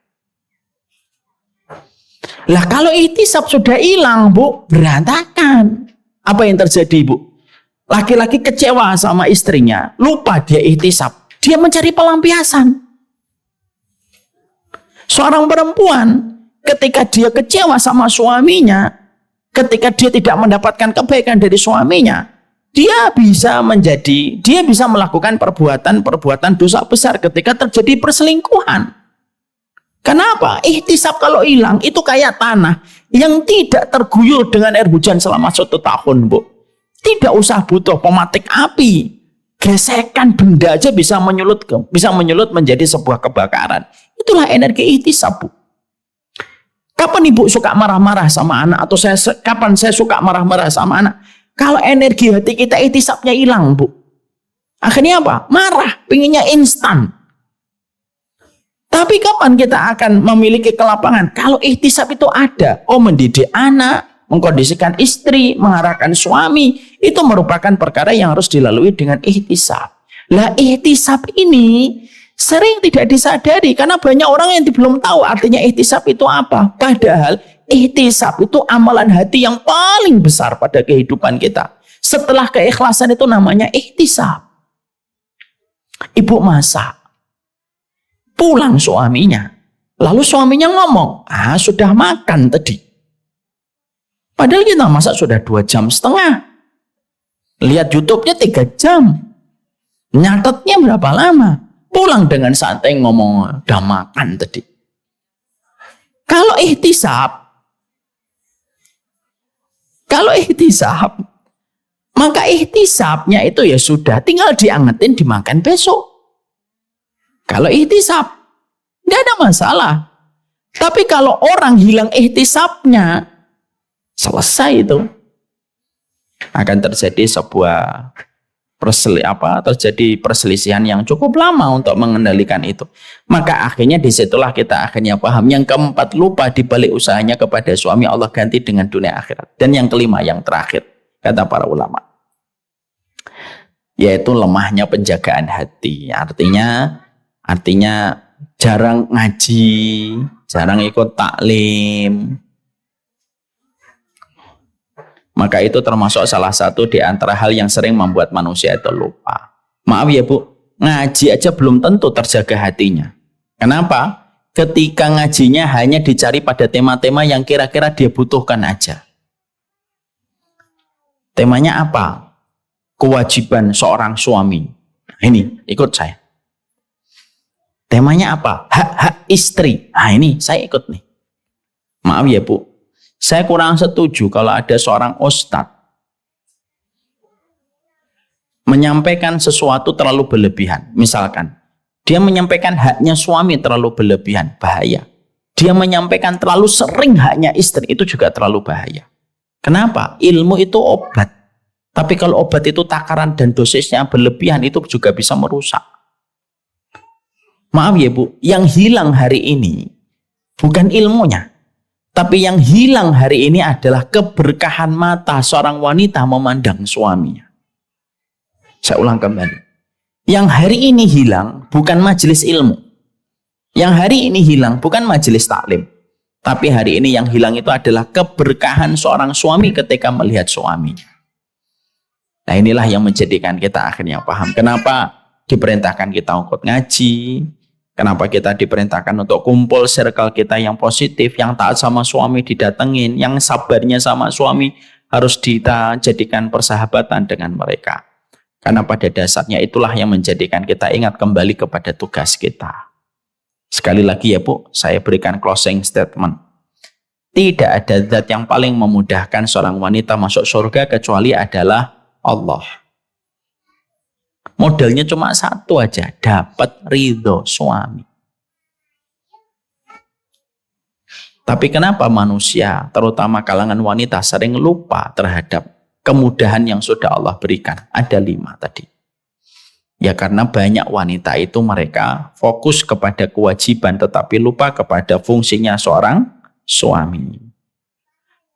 [SPEAKER 1] Lah kalau ihtisab sudah hilang, Bu, berantakan. Apa yang terjadi, Bu? Laki-laki kecewa sama istrinya, lupa dia ihtisab. Dia mencari pelampiasan. Seorang perempuan ketika dia kecewa sama suaminya, ketika dia tidak mendapatkan kebaikan dari suaminya, dia bisa melakukan perbuatan dosa besar ketika terjadi perselingkuhan. Kenapa? Ihtisab kalau hilang itu kayak tanah yang tidak terguyur dengan air hujan selama 1 tahun, Bu. Tidak usah butuh pematik api. Gesekan benda aja bisa menyulut menjadi sebuah kebakaran. Itulah energi ihtisab, Bu. Kapan Ibu suka marah-marah sama anak, atau kapan saya suka marah-marah sama anak? Kalau energi hati kita ihtisabnya hilang, Bu. Akhirnya apa? Marah, pinginnya instan. Tapi kapan kita akan memiliki kelapangan? Kalau ihtisab itu ada. Mendidik anak, mengkondisikan istri, mengarahkan suami, itu merupakan perkara yang harus dilalui dengan ihtisab. Lah ihtisab ini sering tidak disadari karena banyak orang yang belum tahu artinya ihtisab itu apa. Padahal ihtisab itu amalan hati yang paling besar pada kehidupan kita. Setelah keikhlasan itu namanya ihtisab. Ibu masak, pulang suaminya, lalu suaminya ngomong, sudah makan tadi. Padahal kita masak sudah 2,5 jam. Lihat YouTube-nya 3 jam. Nyatetnya berapa lama? Pulang dengan santai ngomong, udah makan tadi. Kalau ihtisab, maka ihtisabnya itu ya sudah, tinggal diangetin, dimakan besok. Kalau ihtisab, nggak ada masalah. Tapi kalau orang hilang ihtisabnya, selesai itu. Akan terjadi sebuah perselisihan yang cukup lama untuk mengendalikan itu. Maka akhirnya disitulah kita akhirnya paham. Yang keempat, lupa dibalik usahanya kepada suami, Allah ganti dengan dunia akhirat. Dan yang kelima, yang terakhir, kata para ulama, yaitu lemahnya penjagaan hati. Artinya jarang ngaji, jarang ikut taklim. Maka itu termasuk salah satu di antara hal yang sering membuat manusia itu lupa. Maaf ya Bu, ngaji aja belum tentu terjaga hatinya. Kenapa? Ketika ngajinya hanya dicari pada tema-tema yang kira-kira dia butuhkan aja. Temanya apa? Kewajiban seorang suami. Ini, ikut saya. Temanya apa? Hak-hak istri. Ini saya ikut nih. Maaf ya Bu, saya kurang setuju kalau ada seorang ustadz menyampaikan sesuatu terlalu berlebihan. Misalkan, dia menyampaikan haknya suami terlalu berlebihan, bahaya. Dia menyampaikan terlalu sering haknya istri, itu juga terlalu bahaya. Kenapa? Ilmu itu obat. Tapi kalau obat itu takaran dan dosisnya berlebihan, itu juga bisa merusak. Maaf ya Bu, yang hilang hari ini bukan ilmunya. Tapi yang hilang hari ini adalah keberkahan mata seorang wanita memandang suaminya. Saya ulang kembali. Yang hari ini hilang bukan majelis ilmu. Yang hari ini hilang bukan majelis taklim. Tapi hari ini yang hilang itu adalah keberkahan seorang suami ketika melihat suaminya. Nah inilah yang menjadikan kita akhirnya paham. Kenapa diperintahkan kita untuk ngaji. Kenapa kita diperintahkan untuk kumpul circle kita yang positif, yang taat sama suami didatengin, yang sabarnya sama suami harus kita jadikan persahabatan dengan mereka. Karena pada dasarnya itulah yang menjadikan kita ingat kembali kepada tugas kita. Sekali lagi ya Bu, saya berikan closing statement. Tidak ada zat yang paling memudahkan seorang wanita masuk surga kecuali adalah Allah. Modalnya cuma satu aja, dapat ridho suami. Tapi kenapa manusia, terutama kalangan wanita, sering lupa terhadap kemudahan yang sudah Allah berikan? Ada 5 tadi. Ya karena banyak wanita itu mereka fokus kepada kewajiban tetapi lupa kepada fungsinya seorang suami.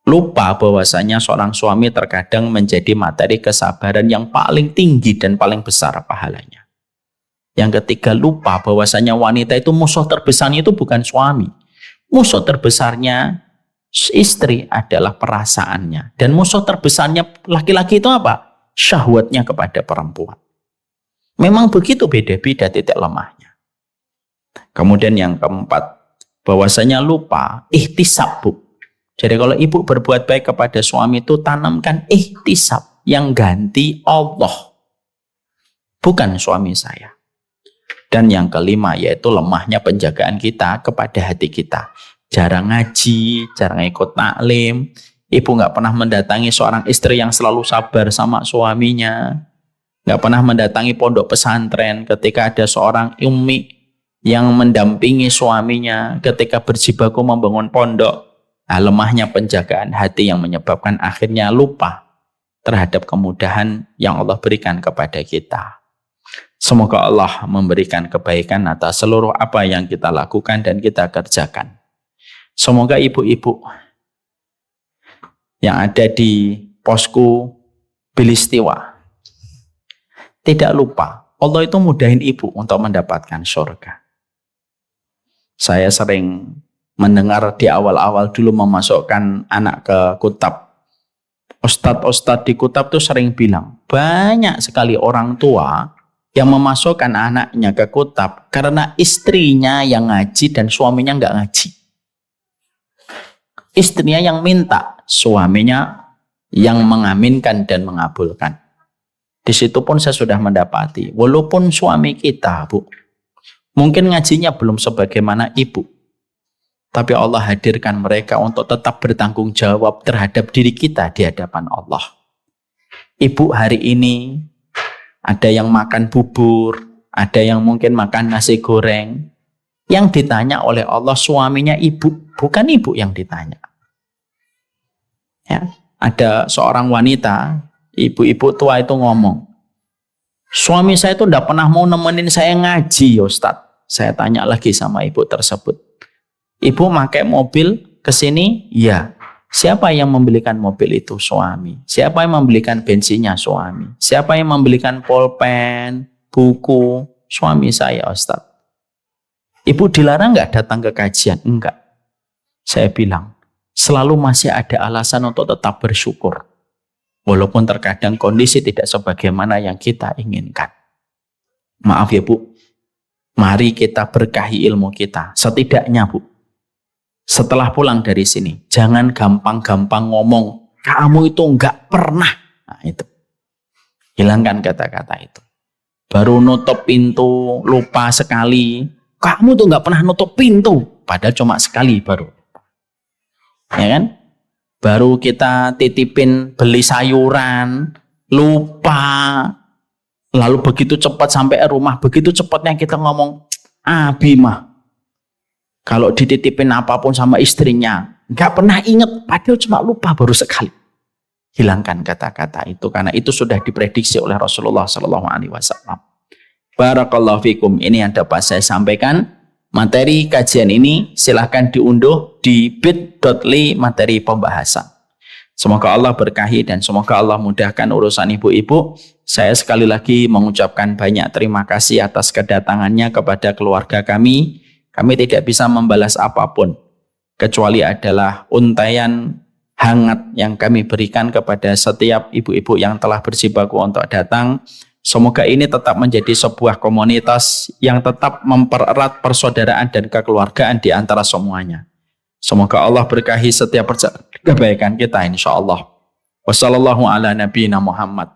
[SPEAKER 1] Lupa bahwasanya seorang suami terkadang menjadi materi kesabaran yang paling tinggi dan paling besar pahalanya. Yang ketiga, lupa bahwasanya wanita itu musuh terbesarnya itu bukan suami. Musuh terbesarnya Istri adalah perasaannya. Dan musuh terbesarnya laki-laki itu apa? Syahwatnya kepada perempuan. Memang begitu, beda-beda titik lemahnya. Kemudian yang keempat, bahwasanya lupa, ihtisab, Bu. Jadi kalau ibu berbuat baik kepada suami itu, tanamkan ihtisab, yang ganti Allah, bukan suami saya. Dan yang kelima, yaitu lemahnya penjagaan kita kepada hati kita. Jarang ngaji, jarang ikut taklim. Ibu nggak pernah mendatangi seorang istri yang selalu sabar sama suaminya. Nggak pernah mendatangi pondok pesantren ketika ada seorang ummi yang mendampingi suaminya ketika berjibaku membangun pondok. Nah, lemahnya penjagaan hati yang menyebabkan akhirnya lupa terhadap kemudahan yang Allah berikan kepada kita. Semoga Allah memberikan kebaikan atas seluruh apa yang kita lakukan dan kita kerjakan. Semoga ibu-ibu yang ada di posku Bilistiwa tidak lupa, Allah itu mudahin ibu untuk mendapatkan surga. Saya sering mendengar di awal-awal dulu memasukkan anak ke kutab. Ustadz-ustadz di kutab tuh sering bilang, banyak sekali orang tua yang memasukkan anaknya ke kutab karena istrinya yang ngaji dan suaminya nggak ngaji. Istrinya yang minta, suaminya yang mengaminkan dan mengabulkan. Di situ pun saya sudah mendapati, walaupun suami kita, Bu, mungkin ngajinya belum sebagaimana ibu, tapi Allah hadirkan mereka untuk tetap bertanggung jawab terhadap diri kita di hadapan Allah. Ibu hari ini ada yang makan bubur, ada yang mungkin makan nasi goreng. Yang ditanya oleh Allah suaminya ibu, bukan ibu yang ditanya. Ya, ada seorang wanita, ibu-ibu tua itu ngomong, suami saya itu tidak pernah mau nemenin saya ngaji, ya Ustadz. Saya tanya lagi sama ibu tersebut, ibu pakai mobil ke sini? Ya. Siapa yang membelikan mobil itu? Suami. Siapa yang membelikan bensinnya? Suami. Siapa yang membelikan pulpen, buku? Suami saya, Ustadz. Ibu dilarang nggak datang ke kajian? Enggak. Saya bilang, selalu masih ada alasan untuk tetap bersyukur. Walaupun terkadang kondisi tidak sebagaimana yang kita inginkan. Maaf ya Bu, mari kita berkahi ilmu kita. Setidaknya Bu, setelah pulang dari sini, jangan gampang-gampang ngomong, kamu itu nggak pernah. Nah itu, hilangkan kata-kata itu. Baru nutup pintu, lupa sekali. Kamu tuh nggak pernah nutup pintu, padahal cuma sekali baru. Ya kan? Baru kita titipin beli sayuran, lupa. Lalu begitu cepat sampai rumah, begitu cepatnya kita ngomong, Abi mah, kalau dititipin apapun sama istrinya, nggak pernah ingat, padahal cuma lupa baru sekali. Hilangkan kata-kata itu, karena itu sudah diprediksi oleh Rasulullah SAW. Barakallahu fikum. Ini yang dapat saya sampaikan. Materi kajian ini silahkan diunduh di bit.ly materi pembahasan. Semoga Allah berkahi dan semoga Allah mudahkan urusan ibu-ibu. Saya sekali lagi mengucapkan banyak terima kasih atas kedatangannya kepada keluarga kami. Kami tidak bisa membalas apapun kecuali adalah untaian hangat yang kami berikan kepada setiap ibu-ibu yang telah berjibaku untuk datang. Semoga ini tetap menjadi sebuah komunitas yang tetap mempererat persaudaraan dan kekeluargaan di antara semuanya. Semoga Allah berkahi setiap kebaikan kita insya Allah. Wassalamualaikum warahmatullahi wabarakatuh.